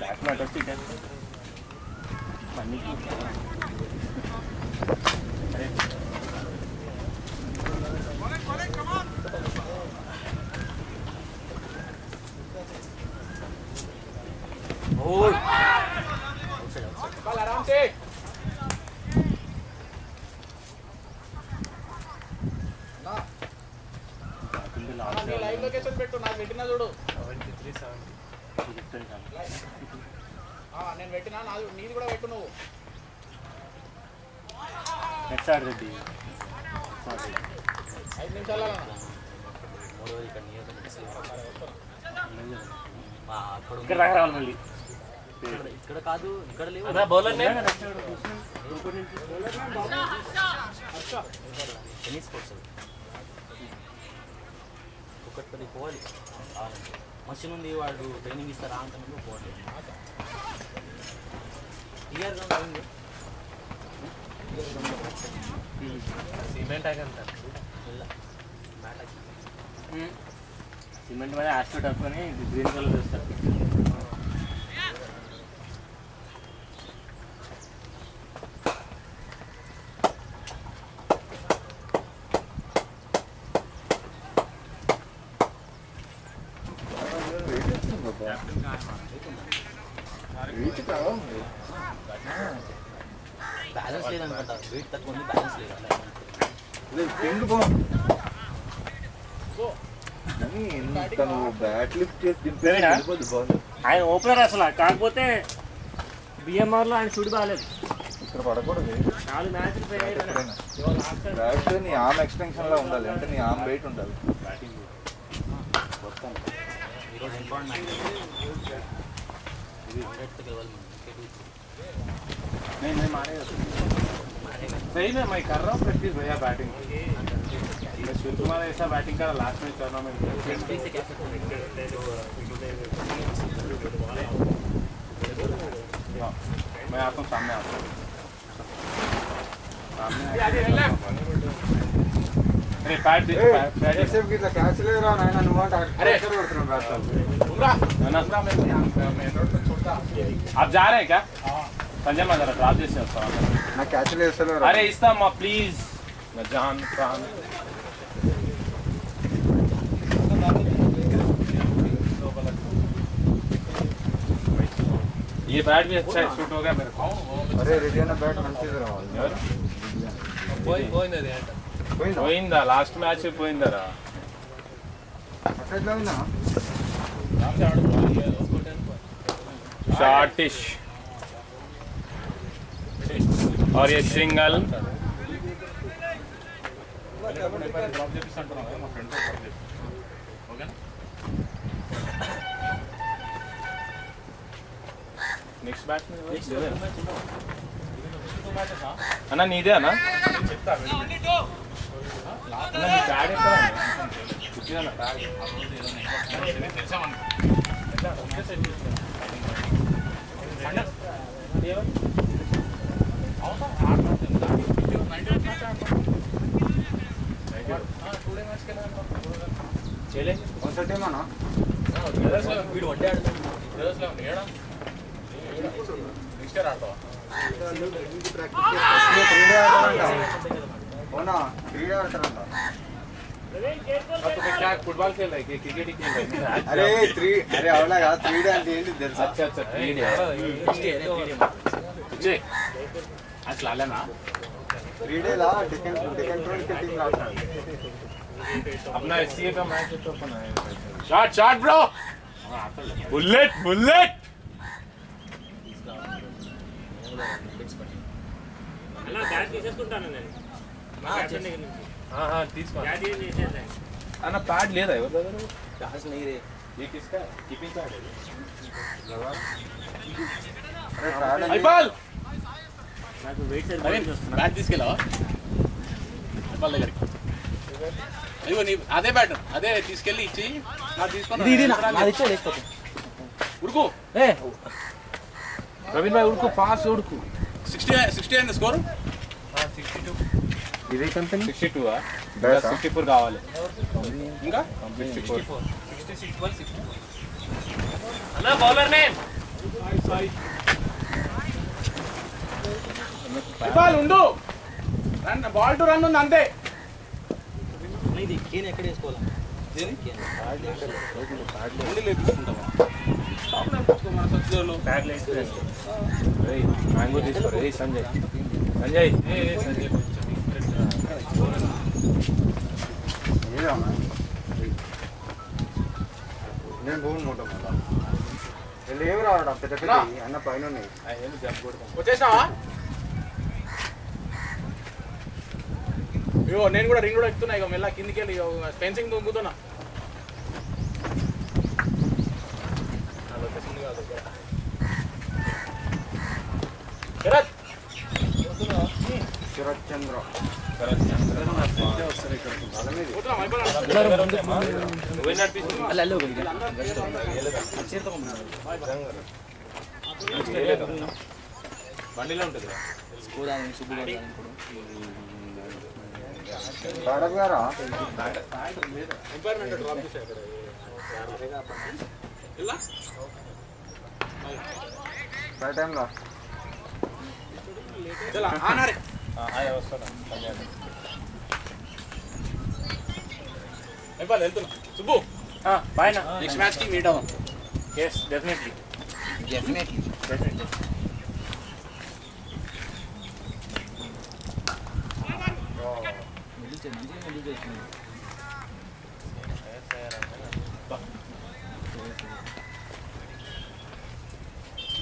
బ్యాట్స్మెన్ వచ్చి आराम से లైవ్ లొకేషన్ పెట్టు నాకు పెట్టినా చూడు 73 నేను పెట్టినా నీది కూడా పెట్టు నువ్వు నెక్స్ట్ ఆర్ రెడ్డి 5 నిమిషాల ఇక్కడ రావాలి మళ్ళీ ఇక్కడ కాదు, ఇక్కడ లేవు. అన్నా బౌలర్ నేమ్ టెన్నిస్ కోర్స్ ఒకటి 10 పోవాలి. మషిన్ ఉంది, వాడు ట్రైనింగ్ ఇస్తారా అంత ముందు పోవాలి. క్లియర్గా ఉంది. సిమెంట్ ಆಗಂತ సిమెంట్ మీద ఆస్ట్రోట్ అనుకొని గ్రీన్ కలర్ వేస్తారు. బ్యాలెన్స్ లేదనుకుంటా, వెయిట్ తక్కువ ఉంది, బ్యాలెన్స్ లేదు. బ్యాట్ లిఫ్ట్ చేసి ఆయన ఓపెనర్ అసలు, కాకపోతే బిఎంఆర్లో ఆయన షూట్ బాగాలేదు. ఇక్కడ పడకూడదు. 4 మ్యాచ్లు ఫెయిల్ అయిపోయినా. బ్యాట్ నీ ఆర్మ్ ఎక్స్టెన్షన్ లో ఉండాలి, అంటే నీ ఆర్మ్ వెయిట్ ఉండాలి. ఈరోజు ఇంపార్టెంట్ మ్యాచ్ ఇది 100 గెలవాలి. नहीं मारेगा सही में मैं कर रहा हूँ प्रैक्टिस भैया बैटिंग. मैं शिव कुमार ऐसा बैटिंग करा लास्ट में टूर्नामेंट में. मैं आता हूँ सामने आता हूँ. अरे पैड క్యాచ్ లేదురా నాయన, నువ్వు अरे आप जा रहे हैं क्या संजय मैं जरा ड्रॉप చేసి వస్తాను. నాకు క్యాచ్ లేదు. अरे इस्तामा प्लीज मैं जान प्राण ये बैट भी अच्छा शूट हो गया मेरे को. అరే రెడీ అయిన బ్యాట్ మంచిది రావాలి. పోయిందా లాస్ట్ మ్యాచ్ పోయిందరా. అట్లా ఉన్నా शॉर्टिश और ये सिंगल. నెక్స్ట్ బ్యాట్ అన్న నీదే అన్న కొంచెమేనా వీడు వడ్డే ఆడుతాడు. క్రీడ ఆడతారంట. फुटबॉल खेल रहे हैं क्रिकेट ही खेल रहे हैं. అరే అరే అవలాగా 3D అంటే ఏంటి తెలుసా? अच्छा अच्छा అసలు అలానా 3D లా డికెన్ రోడ్ की टीम लाता है. अपना एससीए का मैच है तो अपन shot shot bro bullet bullet అలా బ్యాట్ తీసేసుకుంటాను నేను. हाँ हाँ 30 బ్యాట్ ఏం చేసేది अना पैड ले रहा है वो ఛాన్స్ नहीं रे. ये किसका कीपिंग पैड है అరే ప్యాడ్ आई बॉल నాకు వెయిట్ సరిపోయింది వస్తున్నా. బ్యాట్ తీసుకెళ్ళావా బాల్ దగ్గరికి అయ్యో నీ అదే బ్యాట్ అదే తీసుకెళ్ళి ఇచ్చి నాకు తీసుకొని నాది ఇచ్చే లేకపోతే ఉడుకు ప్రవీణ్ భాయ్ ఉడుకు ఫాస్ట్ ఉడుకు 60 అయింది స్కోర్ ఇదే కంపెనీ 62 Best, 64 కావాలి ఇంకా 64 అన్న బౌలర్ నేమ్ బాల్ ఉండు రన్ బాల్ టు రన్ ఉంది అంతే ఇది కేన్ ఎక్కడ వేసుకోవాలా? మ్యాంగో తీసుకోరు ఏ సంజయ్ సంజయ్ సంజయ్ నేను భూమి ఉంటాం మళ్ళీ ఏమి రావడం పెద్ద పెద్ద అన్న పైన ఉన్నాయి. వచ్చేసావా ఇగో నేను కూడా రింగ్ కూడా ఎక్కుతున్నా ఇక మెల్ల కిందికి వెళ్ళి ఫెన్సింగ్ దొంగుతున్నా శరత్ చంద్ర బండిలో ఉంటుంది భారత్ గారా టైంలో వెళ్తున్నా సుబ్బు బాయ్ నా నెక్స్ట్ మ్యాచ్ కి మీట్ అవ్వం ఎస్ డెఫినెట్లీ డెఫినెట్లీ డెఫినెట్లీ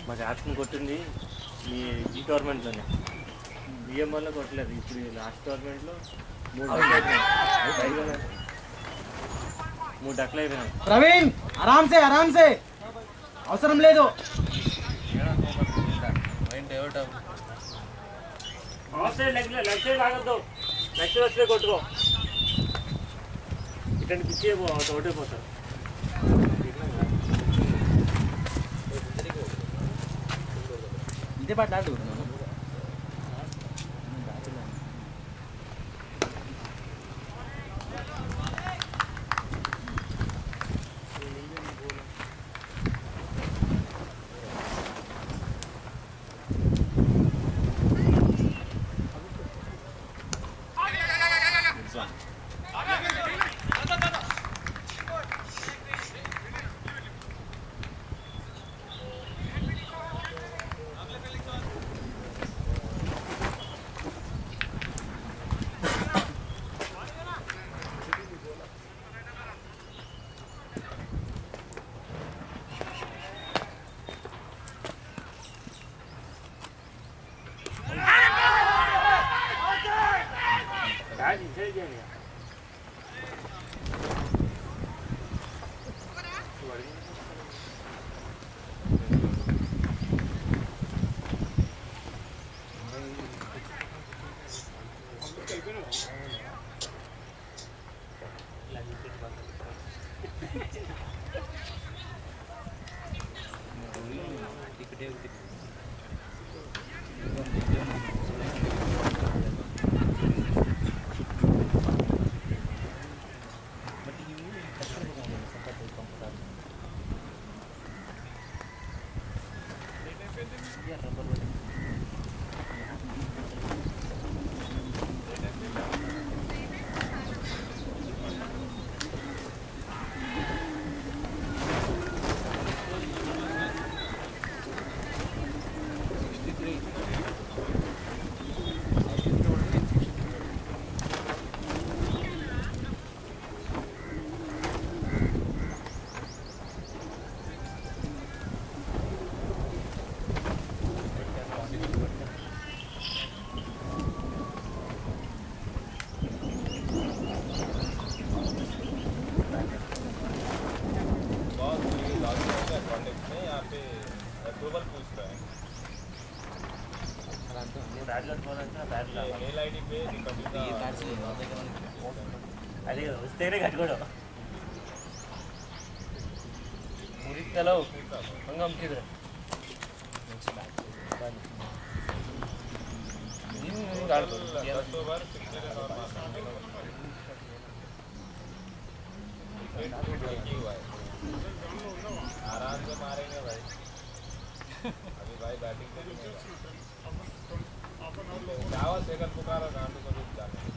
మా జాతకం కొట్టింది ఈ టోర్నమెంట్లోనే బిఎంఆర్లో కొట్టలేదు ఇప్పుడు ఈ లాస్ట్ టోర్నమెంట్లో 3 డక్లు అయిపోయినాయి ప్రవీణ్ ఆరామ్సే అవసరం లేదు ఆఫ్ సైడ్ లెగ్ సైడ్ ఆగద్దు లెగ్ సైడ్ వస్తే కొట్టుకో ఇట్లాంటి పిచ్చి ఒకటే పోతారు ఇంతే పాటలు ఆడుతున్నాను అది వస్తేనే కట్టుకోవడం మురికలో హంగంకిదు आराम से मारेंगे भाई अभी भाई बैटिंग क्या सेकंड पुकारा गांडू को भी जाने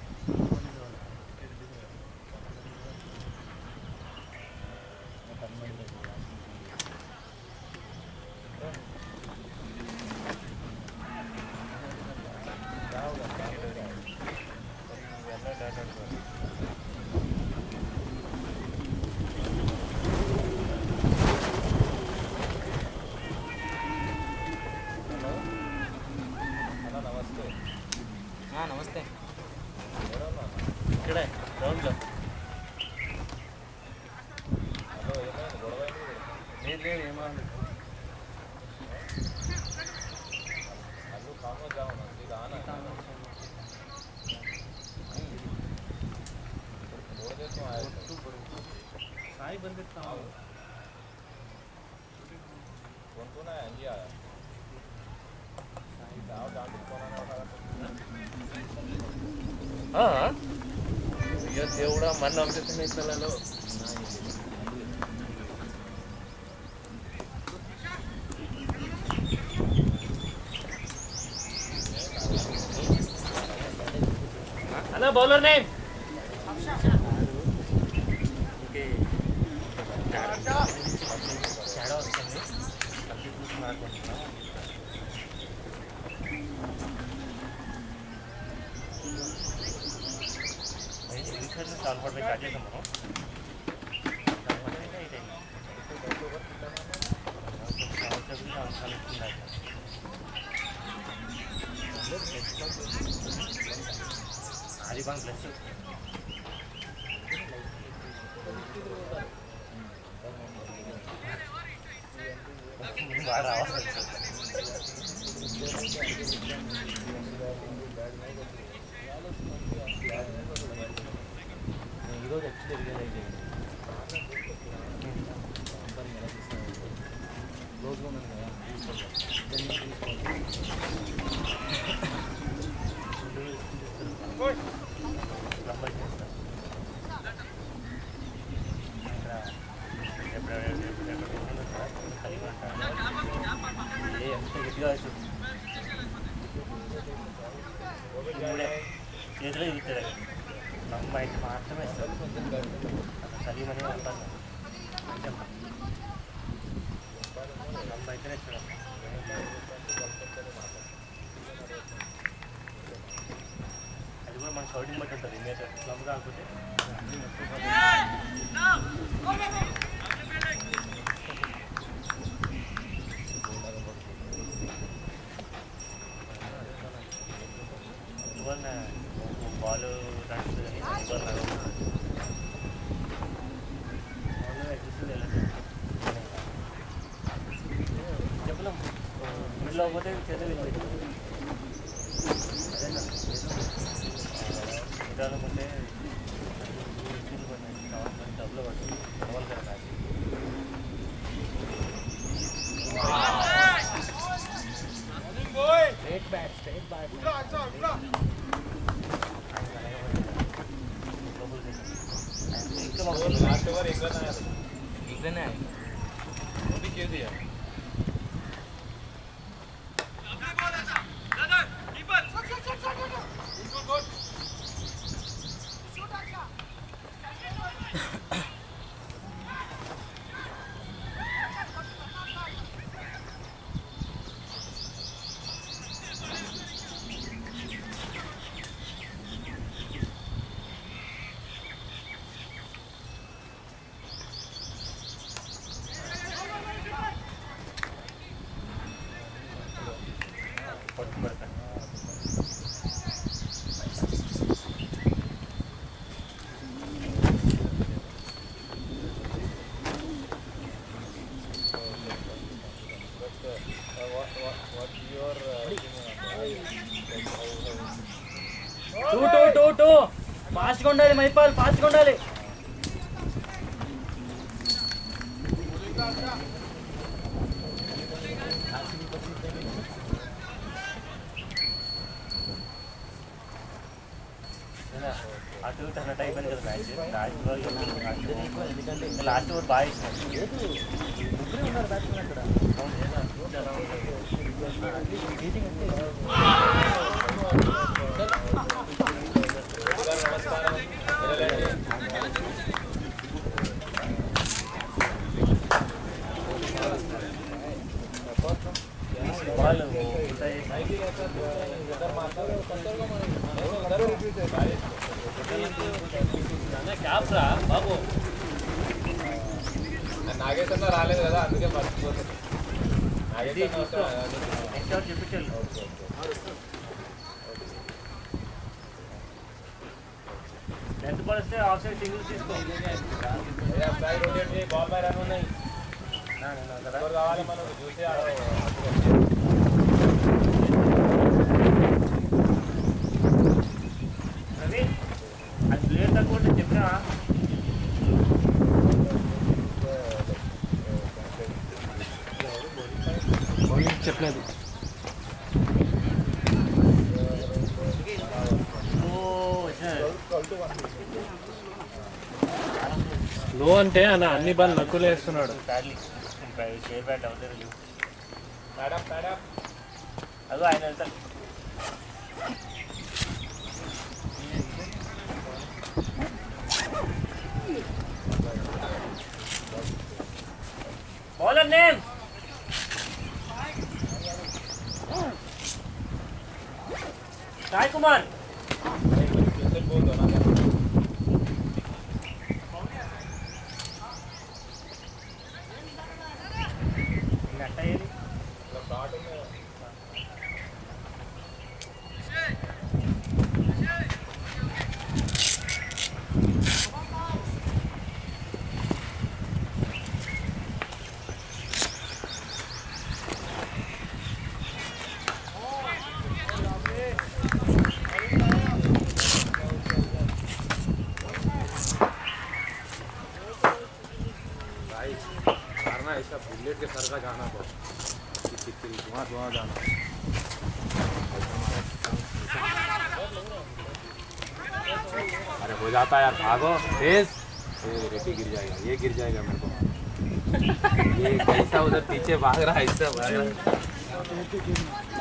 నమస్తే ఇక్కడే గ్రౌండ్లో హలో ఏమైంది గొడవ దేవుడా మన పిల్లలు హలో బౌలర్ నేమ్ తేడా వస్తుంది మాట్లాడుకుంటున్నాం చాలా పడిపోయి స్టార్ట్ చేసాం మనం అది బాగా ప్లస్ బాగా రావాలి ఈరోజు యాక్చువల్లీ రియలైజ్ అయ్యింది రోజుగా ఉన్నాను కదా చేతిలో ఇస్తాడు అమ్మాయి అయితే మాత్రమే ఇస్తాడు కలిమని అంటాను అమ్మాయి అయితేనే ఇస్తాడు అది కూడా మన షౌటింగ్ బట్టి ఉంటుంది మీద స్లమ్ కాకపోతే బాల్ నడుస్తుంది కానీ చెప్పలేం మిడిల్ అవ్వకపోతే చేతులు వెళ్ళిపోయింది అనుకుంటే డబ్బులు పడుతుంది అవ్వాలి కదా స్ట్రైట్ బ్యాట్ लास्ट ओवर एक रन आया था एक रन आया वो भी क्यों दिया టూ ఫాస్ట్గా ఉండాలి మైపాల్ ఫాస్ట్గా ఉండాలి అటు టర్నట్ అయిపోయింది కదా మ్యాచ్ ఎందుకంటే లాస్ట్ ఓవర్ బాగా ఇచ్చినారు ముగ్గురు ఉన్నారు బ్యాట్స్మెన్ అక్కడ బాల్ క్యాప్ రా బాబు నాగేశ్వర రాలేదు కదా అందుకే మర్చిపోతుంది నెక్స్ట్ అవర్ చెప్పించాలి ఎంత పడిస్తే ఆఫ్ సైడ్ సింగిల్స్ తీసుకో బాల్ పై రన్ ఉన్నాయి కావాలి మనం చూసి రవి అది ప్లేయర్ తక్కువ ఉంటే చెప్పినా చెప్పలేదు. లో అంటే అన్ని బాల్ నక్కులు వేస్తున్నాడు. అదో ఆయన వెళ్తాడు. Bowler name Sai Kumar. ऐसा बुलेट के सर का जाना बहुत धुआं जाना. अरे हो जाता है यार, भागो तेज. रेती गिर जाएगा, ये गिर जाएगा मेरे को. ये कैसा उधर पीछे भाग रहा है, इससे भाग रहा है.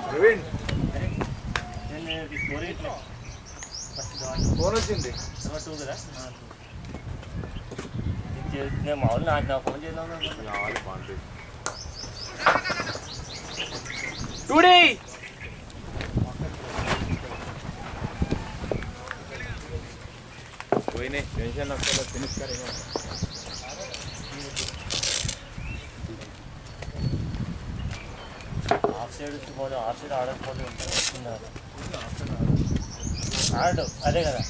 ప్రవీణ్ ఫోన్ వచ్చింది. నేను మామూలు నాకు ఫోన్ చేద్దాం टूडी कोई नहीं, टेंशन ना करो, फिनिश करेंगे. హాఫ్ సైడ్ పోతే హాఫ్ సైడ్ ఆడకపోతే వస్తున్నారు. ఆడు అదే కదా.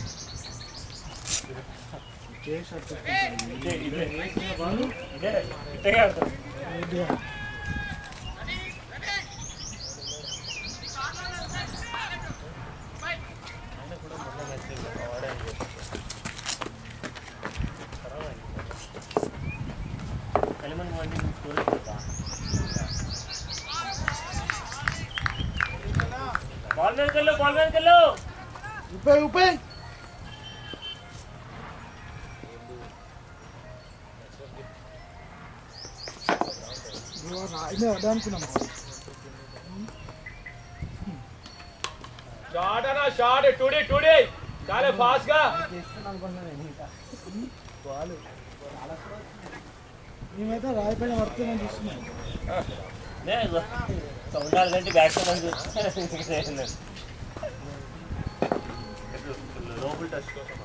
बॉल मैन कर लो, बॉल मैन कर लो. ऊपर ऊपर షాట్ అన్న షాట్. టూడీ టూడీ చాలా ఫాస్ట్ గా. మేమైతే రాయిపైన వర్తమని చూస్తున్నాం. ఉండాలి కంటే బ్యాట్స్మెన్ లోపల టచ్ కోసం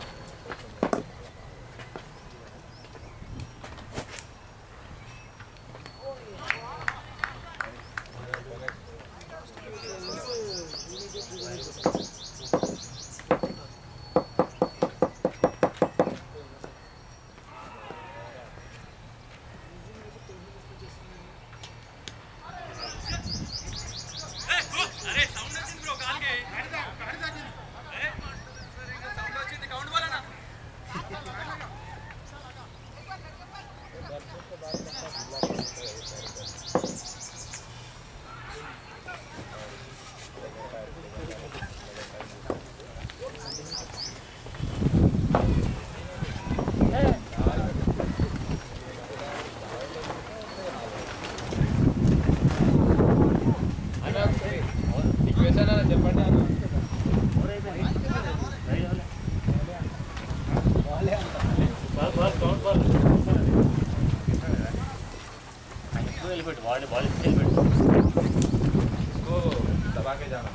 दबा के जाना.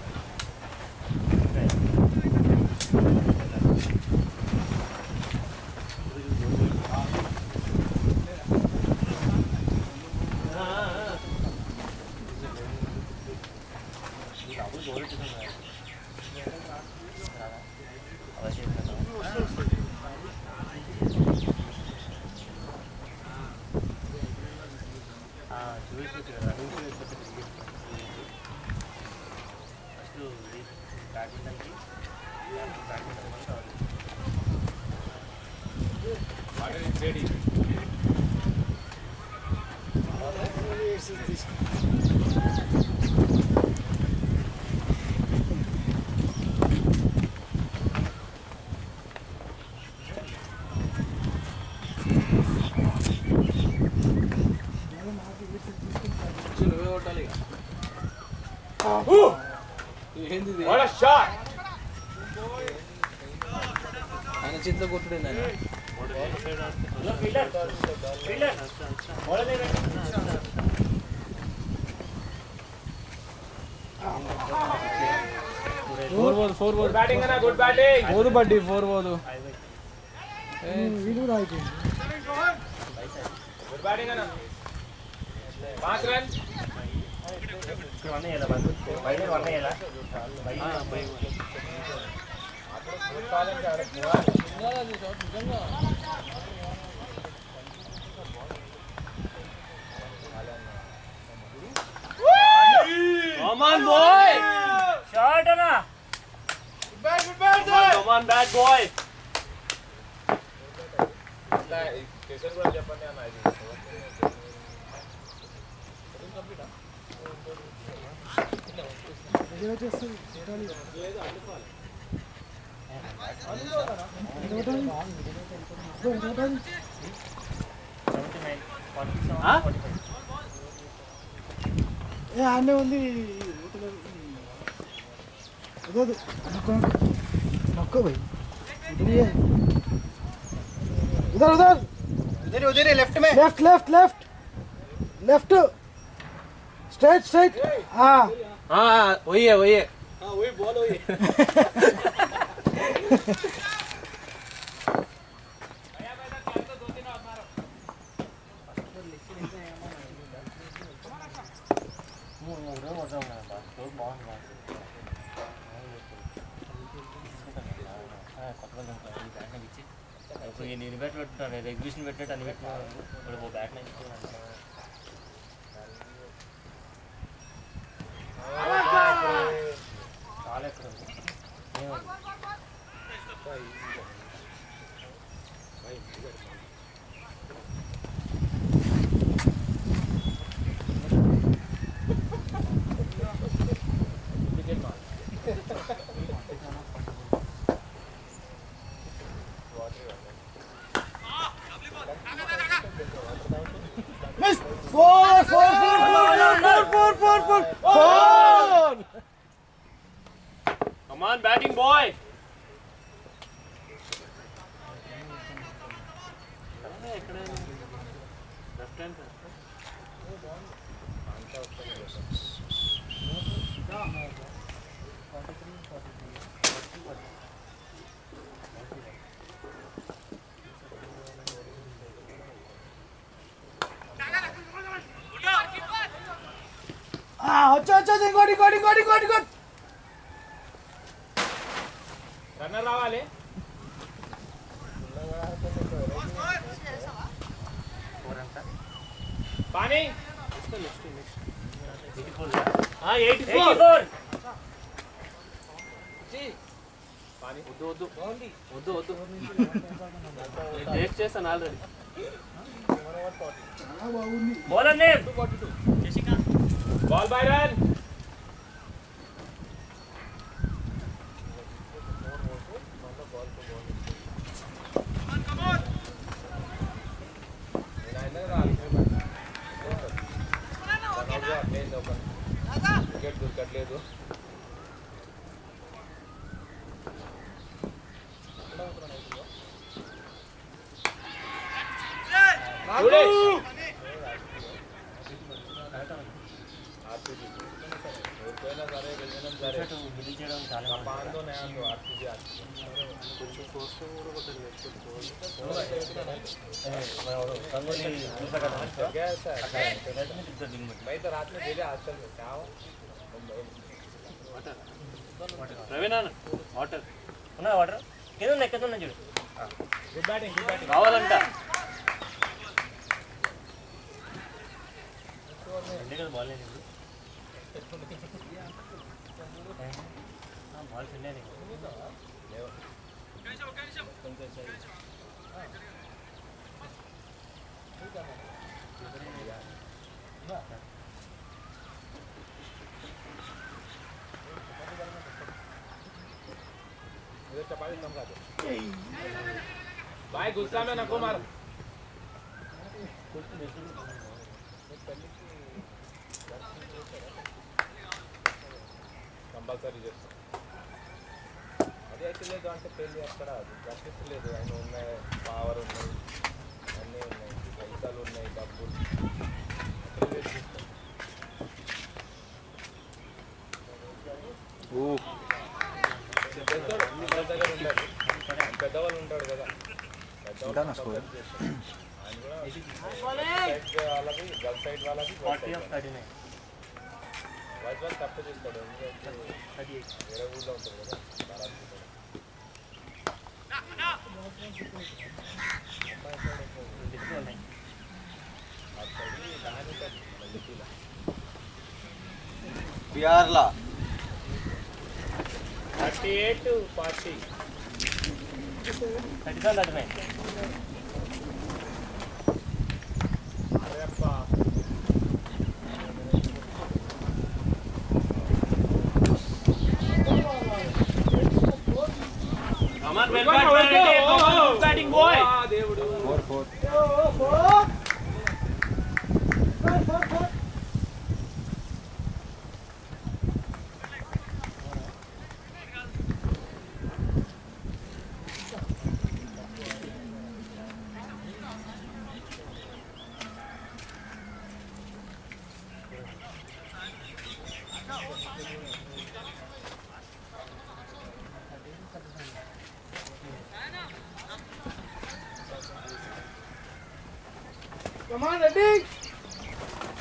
Ready. నువ్వే కొట్టాలి ఇక. ఏంది ఇది? What a shot! ఆయన చేతిలో కొట్టుడు ఆయన. Fielder. Ball అదే రండి. ఫోర్ పోదు Batting అన్న, good batting. పోదు బడ్డీ 4 పోదు. Good batting అన్న. 5 runs. Come on, boy! Shot అన్న. Come on, bad boy! आने ఉంది नक्को भाई इधर ही है उधर उधर उधर लेफ्ट में left left left left straight straight हाँ हाँ वही है वही है. हाँ वही बॉल वही ఇప్పుడు నేను బ్యాట్ పెట్టుకుంటాను ఎగ్జిబిషన్ పెట్టినట్టు అన్ని పెట్టుకున్నాను ఇప్పుడు బ్యాట్ చాలా ఎక్కడ ఉంది miss four four four four four four four Come on, batting boy! Left hand. अच्छा अच्छा गोडी गोडी गोडी गोडी गोडी రన్నర్ రావాలి పానీ 84 టేస్ట్ చేస్తాను already. Bowler name ball bye run wicket దొరకట్లేదు రవీనా వాటర్ ఉన్నా వాటర్ కింద ఉన్నాయి కింద ఉన్నాయి చూడు గుడ్ బ్యాటింగ్ కావాలంట. బాల్ బాల్ వెళ్ళాను भाई गुस्सा में नको मार కంపల్సరీ చేస్తాం. అది అయితే లేదు అంటే పెళ్ళి అక్కడ జస్టిస్ లేదు. ఆయన ఉన్నాయి, పవర్ ఉన్నాయి, అన్నీ ఉన్నాయి, పైసలు ఉన్నాయి, డబ్బులు దగ్గర ఉంటాడు. పెద్దవాళ్ళు ఉంటాడు కదా, పెద్దవాళ్ళు సపోర్ట్ చేస్తారు. ఆయన కూడా సైడ్ వాళ్ళకి గర్ల్ సైడ్ వాళ్ళకి వైట్ వాళ్ళు తప్పు చేస్తాడు. ఎందుకంటే వేరే ఊళ్ళో ఉంటుంది కదా baraat బిహార్లా 38 40 37 39 అరేప్పా Come on, well batting, come on, batting boy. దేవుడు 4-4. Come on, ready?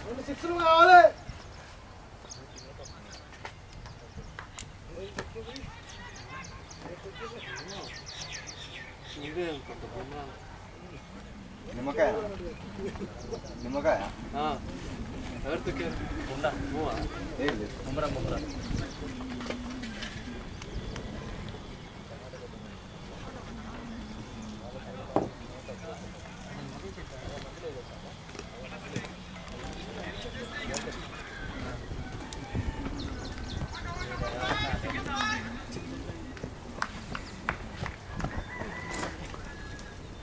26 రూమ్ కావాలి. నిమ్మకాయ నిమ్మకాయ ఎవరు తొక్కారు? ఉండా నువ్వా? ఏం లేదు. ముమ్మరా ముమ్మరా.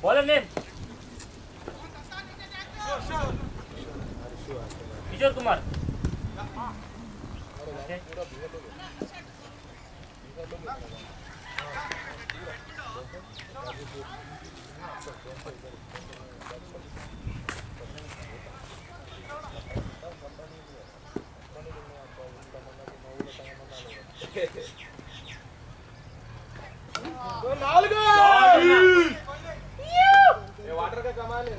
Bowler name? Kishore Kumar. Okay. Water కా కమాలి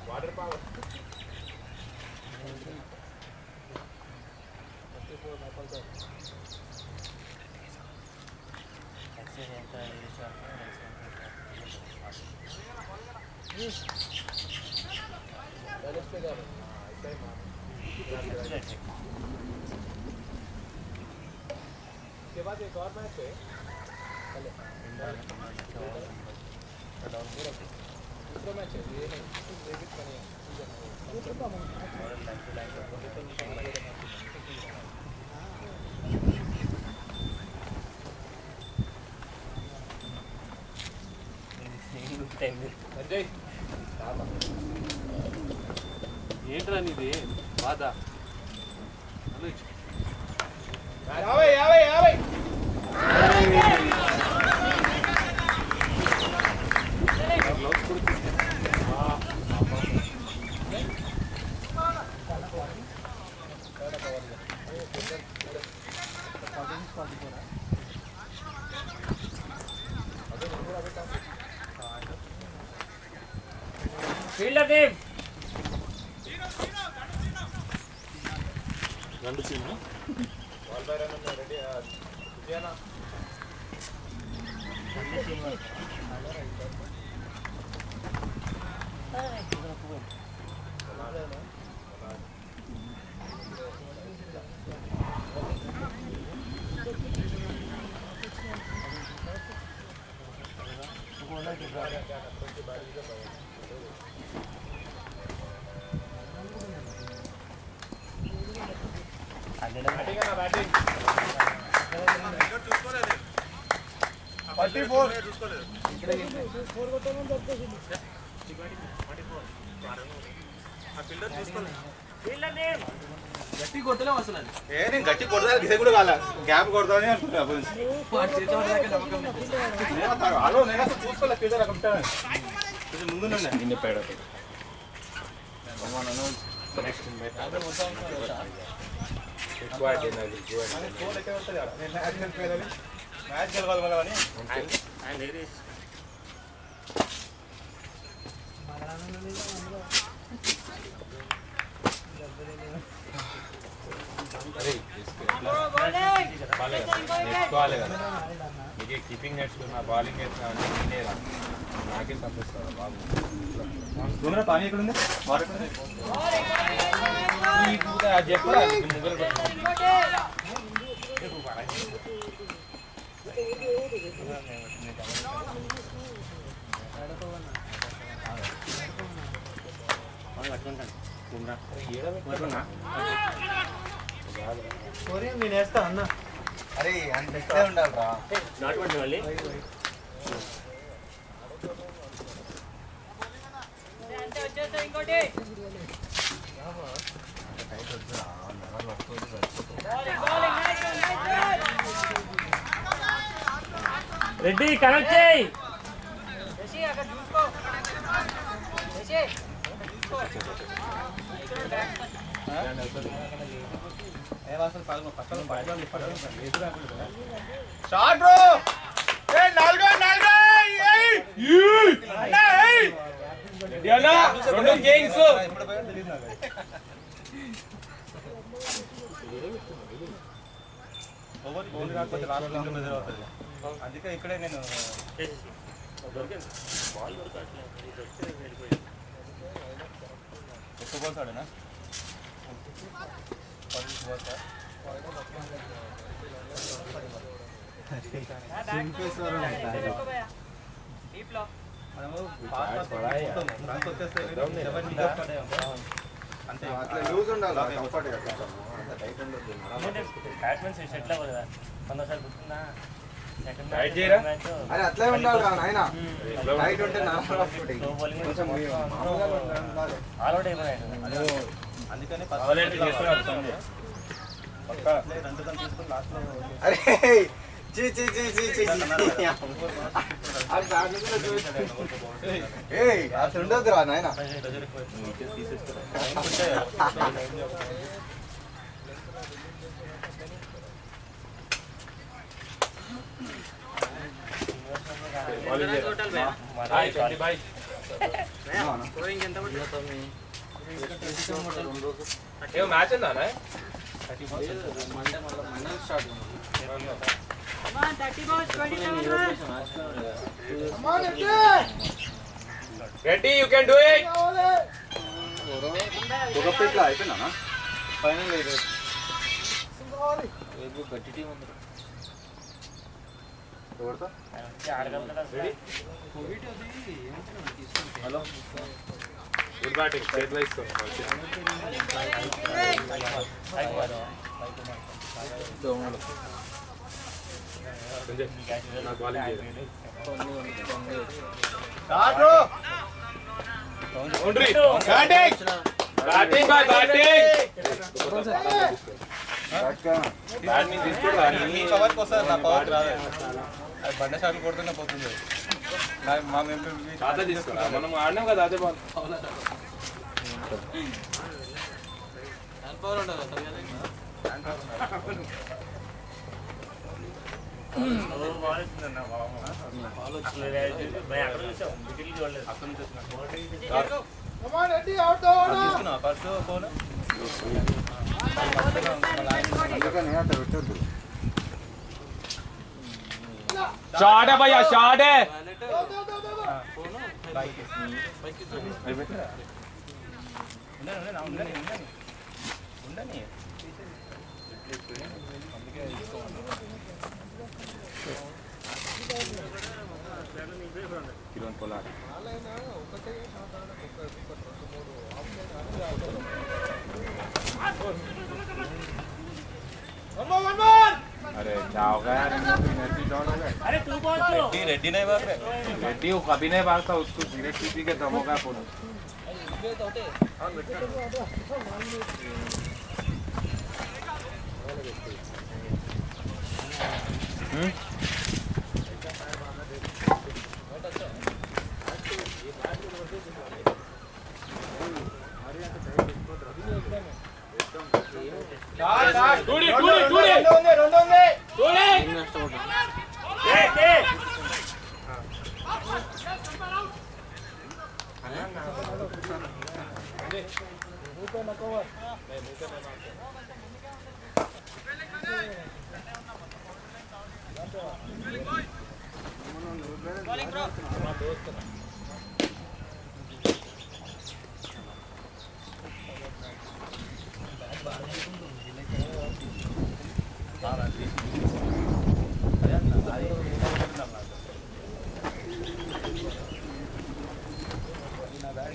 వాటర్ పవర్ के बाद एक और मैच है दूसरा मैच है ये नहीं సంజయ్ ఏంట్రా నీది బాధ? Anuj 50 Fielder name? రెండు Seenu ball bye run ready Sujana batting అన్న బ్యాటింగ్ 44 చూసుకోలేదు ఇక్కడ 4 కొట్టమని చెప్పేసి ఆ ఫీల్డర్ చూసుకోలేదు గట్టి కొట్టలేము అసలు అది. ఏ నేను గట్టి కొడతా గిసే కూడా కాల గ్యాప్ కొడతానే అనుకున్నా వాడి చేతిలో పడేదాకా నమ్మకం లేదు. హలో నేను అసలు చూసుకోలే ఫ్యూచర్ కొంచెం ముందుండే నిన్న పేడ మ్యాచ్ గెలవాలి మనం అని నేర్చుకోవాలి కదా మీకు కీపింగ్ నేర్చుకున్నా బౌలింగ్ నేర్చుకున్నా నేనే రా నాకే సంతోషం బాబు పానీ ఎక్కడ ఉంది అది చెప్పరా ముగ్గురు నేను వేస్తా అన్న. అరే అంత ఇస్తే ఉండాలిరా. నాటు పడి మళ్ళీ రెడ్డి కనెక్ట్ చేయి. షాట్ బ్రో ఏ నాలుగో రెండు కింగ్స్ అందుకే ఇక్కడే నేను ఎక్కువ పోతాడేనా అంతే అట్లా లూజ్ ఉండాలి కంఫర్ట్గా టైట్ ఉండదు. బ్యాట్మెన్స్ సెటిల్ అవ్వదు కదా 100 సార్లు గుర్తుందా సెకండ్ Tight చేయరా? అరే అట్లే ఉండాలి రా నాయన. టైట్ ఉంటే నార్మల్ కొంచెం ఆల్ అవుట్ అయిపోయాడు. అందుకని అరే చీ చీ చీ చీ చీ ఏయ్ అట్లా ఉండదు రా నాయన. మ్యాచ్ ఉందా Reddy you can do it ఒక ప్లేట్లో అయిపోయినా ఫైనల్ గట్టి టీం ఉంది. ఎవరితో hello good batting state wise నాకు bowling batting bye batting batting తీసుకోరా నీ పవర్కి వస్తుంది నా పవర్కి రాదు. అది బండ షాట్లు కొడుతూనే పోతుంది. మా మేము అదే తీసుకోరా మనం ఆడినాం కదా అదే బాల్ పవర్ ఉండదు అసలు కదా. తీసుకున్నావా ఫస్ట్ ఫోన్ అందుకని అట్లా పెట్టొద్దు. షాట్ భయ్యా షాట్ ఉండని కిలోన్ పొలార్ अरे क्या हो गया यार एनर्जी डाउन हो गया अरे 2 बॉल तो रेड्डी नहीं भाग रहे रेड्डी वो कभी नहीं भागता उसको सीरियस टीपी के दम हो गया पूरा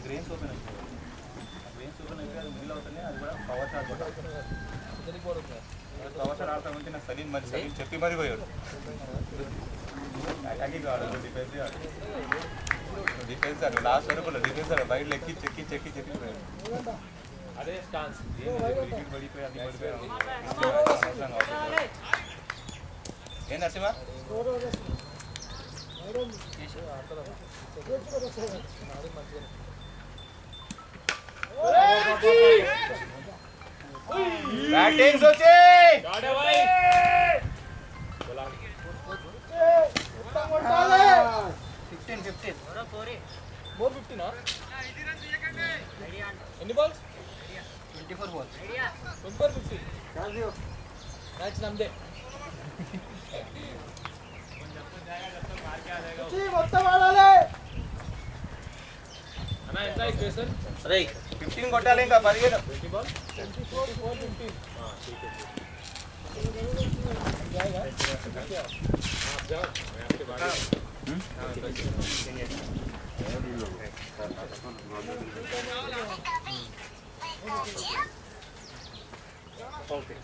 గ్రెయిన్స్ ఓపెన్ అయిపోయింది. గ్రెయిన్స్ ఓపెన్ అయిపోయి అది మిగిలి అవుతుంది. అది కూడా పవర్ షాట్ కూడా పవర్ షాట్ ఆడతా ఉంటే నాకు సలీం మరి సలీం చెప్పి మరీ పోయాడు. అటాకింగ్ ఆడు, డిఫెన్స్ ఆడు, డిఫెన్స్ ఆడు, లాస్ట్ వరకు డిఫెన్స్ ఆడు బయట ఎక్కి పోయాడు. అదే స్టాన్స్ వికెట్ పడిపోయి అన్ని పడిపోయాడు. ఏం నరసింహ बैटिंग सोचे 15 450 ఎన్ని బాల్స్ 24 బాల్స్ 2450 मैच नमदे మొత్తం ఆడాలి అన్న ఎంత ఈక్వేషన్ అరే 15 కొట్టాలి ఇంకా 15 20 బాల్ 24 450 हां ठीक है जाएगा आप जाओ मैं आपके बाद ओके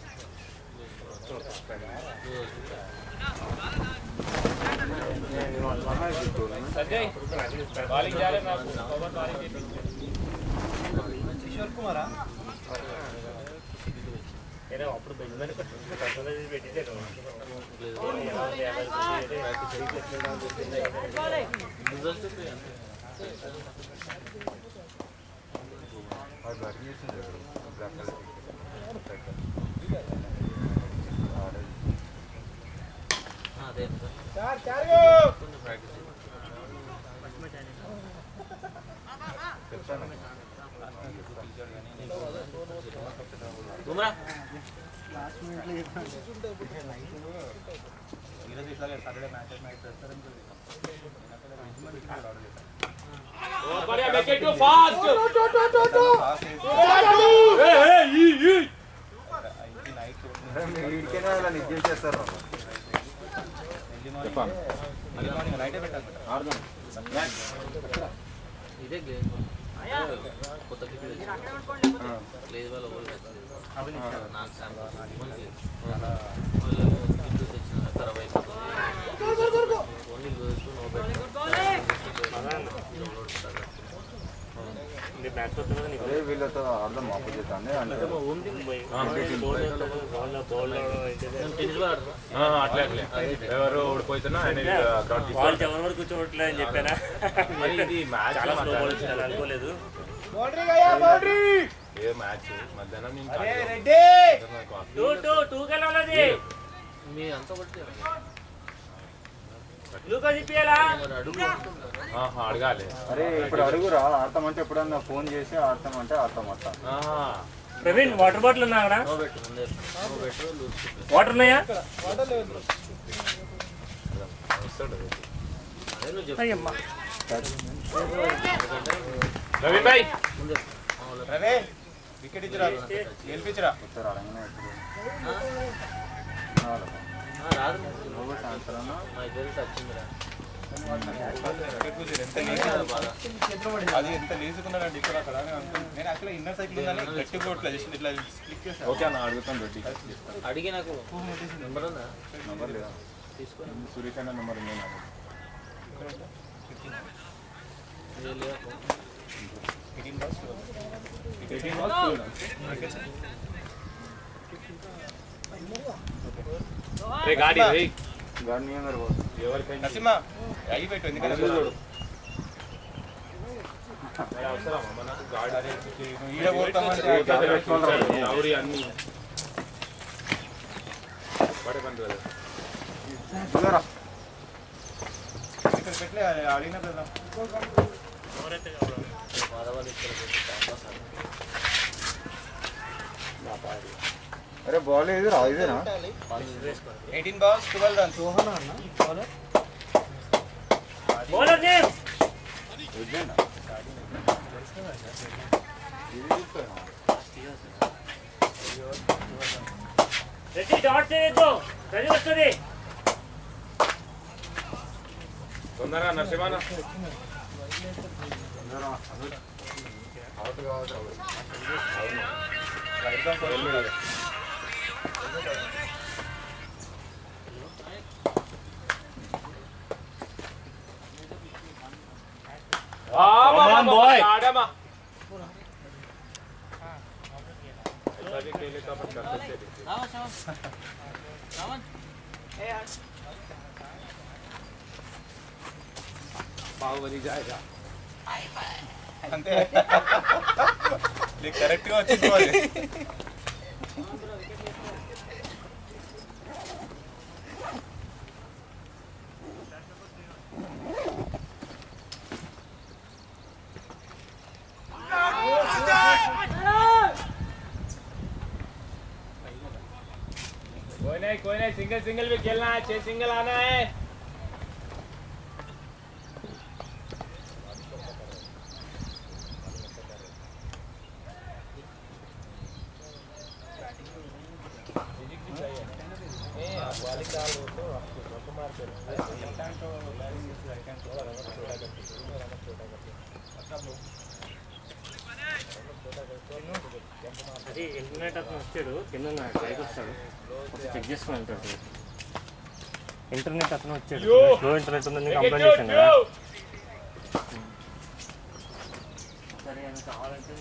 संजय बॉलिंग जा रहे हैं आप ओवर बॉलिंग కిషోర్ కుమారా ఏదో అప్పుడు బెంచ్ పర్సనల్ పెట్టించారు సాటర్డే మ్యాచ్ చేస్తారని నిజం చేస్తారు నైటే పెట్టాలి ఇదే కొత్త లేదు వాళ్ళ నాకు ఖరాబ్ అయిపోతుంది ఓన్లీ మ్యాచ్ వస్తుంది అదే వీళ్ళతో ఆడదాం ఆపోజిట్ అండి అంటే అట్లే ఎవరు ఓడిపోతున్నా వాళ్ళు ఎవరి వరకు కూర్చోవట్లే అని చెప్పానా మరి ఇది మ్యాచ్ చాలా స్లో బాల్ వచ్చింది అనుకోలేదు ఏ మ్యాచ్ మధ్యాహ్నం నేను టూ కెళ్ళాలది మీ అంతా బట్టి గ్లూకోజ్ ఇప్పియాలా అడగాలి అరే ఇప్పుడు అడుగురా ఆడతామంటే ఎప్పుడన్నా ఫోన్ చేసి ఆడతామంటే ఆడతామట ప్రవీణ్ వాటర్ బాటిల్ ఉన్నా అక్కడ వాటర్ ఉన్నాయా అయ్యమ్మా రవి భాయ్ రవి వికెట్ ఇచ్చిరా గెలిపించరా అడగనే రాదు మా ఇద్దరు వచ్చిందిరా అది ఎంత లేసుకున్నాడంటే ఇక్కడ అక్కడ నేను యాక్చువల్గా ఇన్నర్ సైకిల్ ఉందని గట్టి కొట్టలేదు జస్ట్ ఇట్లా క్లిక్ చేశాను. ఓకే అన్న అడుగుతాను రెడ్డి అడిగి నాకు నెంబర్ ఉందా నెంబర్ లేదా తీసుకొని సురేష్ అన్న నెంబర్ నేను गाड़ी भाई गाड़ी नहीं है मेरे को నరసింహ అయ్యి పెట్టు ఎందుకంటే చూడు అవసరమా మనకు గాడి ఈడ కొడతామంటే అవురి అన్ని పడే బండి కదా బోలేరా ఇక్కడ పెట్టలే అడిగిన కదా అరే బాల్ ఏది రా ఇదేనా 18 balls 12 runs bowler name Reddy dot చేయొద్దు రజని వస్తుంది తొందరగా నరసింహన boy. आडमा सभी खेले तो अपन कर सकते हैं बाहुबली जाएगा అంతే నీకు కరెక్ట్గా వచ్చింది బాల్ कोई नहीं सिंगल सिंगल भी खेलना है 6 सिंगल आना है అది ఇంటర్నెట్ అతను వచ్చాడు కింద పైకి వస్తాడు చెక్ చేసుకుని వెళ్తాడు ఇంటర్నెట్ అతను వచ్చాడు స్లో ఇంటర్నెట్ ఉందని కంప్లైంట్ చేశాను కదా సరే అని కావాలంటే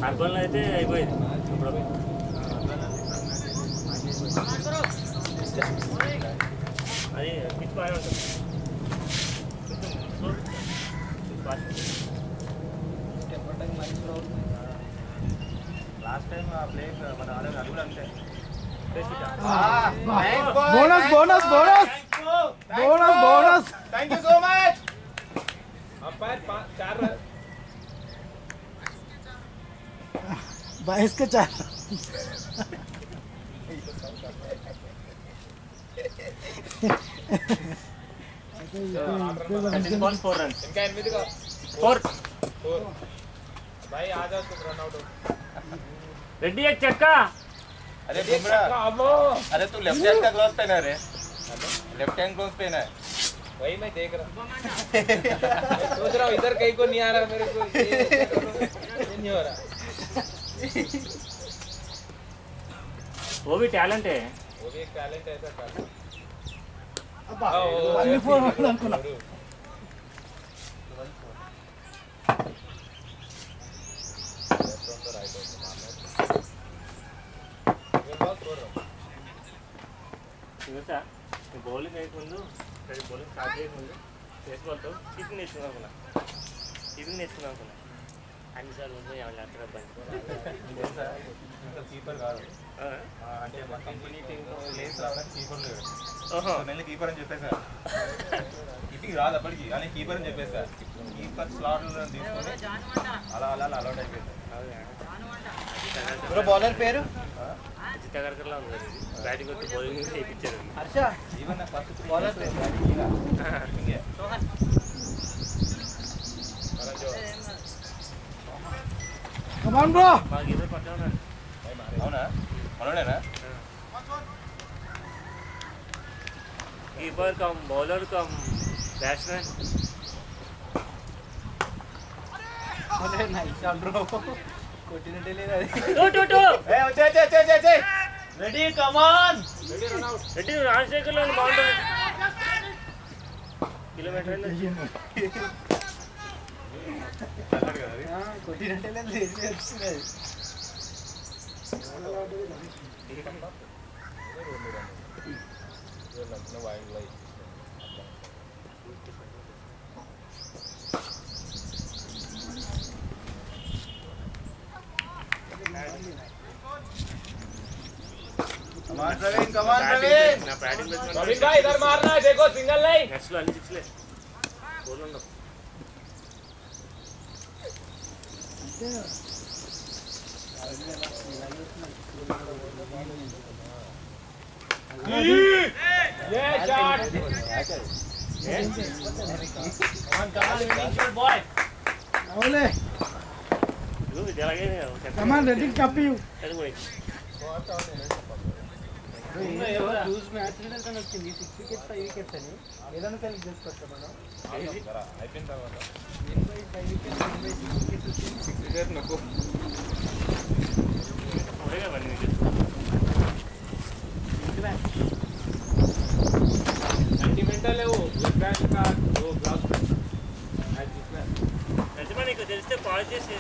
అర్బన్లో అయితే అయిపోయింది ఇప్పుడు అది పిచ్ బాగా ఉంటుంది లాస్ట్ టైం ఆ ప్లే మన ఆడని అడుగులు అంతే bonus bonus bonus bonus bonus thank you so much umpire 4 22 के 4 బాల్ 4 రన్స్ ఇంకా 8 గా 4 भाई आ जाओ तुम रन आउट రెడ్డి एक चक्का अरे बुमरा अरे तू लेफ्ट हैंड का ग्लव्स पहना रे लेफ्ट हैंड ग्लव्स पहना है वही मैं देख रहा हूँ सोच रहा हूँ इधर कहीं को नहीं आ रहा मेरे को ये नहीं हो रहा वो भी टैलेंट है वो भी एक टैलेंट है ऐसा कर అబ్బా అన్ని 4 అనుకున్నా చూసా బౌలింగ్ అయ్యకముందు బౌలింగ్ స్టార్ట్ చేయకముందు బేస్బాల్తో కీపింగ్ నేర్చుకున్నాం అనుకున్నా అన్నిసార్లు ముందు ఏమన్నా అక్కడ కీపర్ కాదు అంటే మా కంపెనీ టీమ్ లేస్ రావడానికి కీపర్ లేడు నేను కీపర్ అని చెప్పేసా షిఫ్టింగ్ రాదు అప్పటికి, కానీ కీపర్ అని చెప్పేసా. కీపర్ స్లాట్ తీసుకొని అలా అలా అలౌట్ అయిపోయింది. బౌలర్ పేరు చిత్తగరకర్లా ఉంది బ్యాటింగ్ వచ్చి బౌలింగ్ చేయించారు. హర్ష ఈవెన్ ఫస్ట్ బౌలర్ పేరు Come on, bro. మాకు ఇదే పట్టే ఉన్నాడు. అవునా మనోడేనా? Keeper come bowler come batsmen. Nice all bro కొట్టినట్టే లేదు అది రెడీ కమాన్ రెడ్డి రాజశేఖర్లో బాగుంటుంది. కిలోమీటర్ కొట్టినట్టే లేదు లేచి వచ్చింది అది నా బ్యాటింగ్ నెక్స్ట్ లో అన్ని సిక్స్లే బోల్ ఉండవు. Ole. ఇది ఎలాగే Come on, letting cup you. Lose match result వచ్చింది 6 వికెట్స్ 5 వికెట్స్ అని ఏదైనా సెలెక్ట్ చేసుకోవచ్చు మనం అయిపోయిన తర్వాత 5 వికెట్స్ 6 వికెట్స్ నొక్కు सेंटिमेंटल है वो लैफ्ट का वो ग्लास నిజమే నీకు తెలిస్తే పాలు చేసి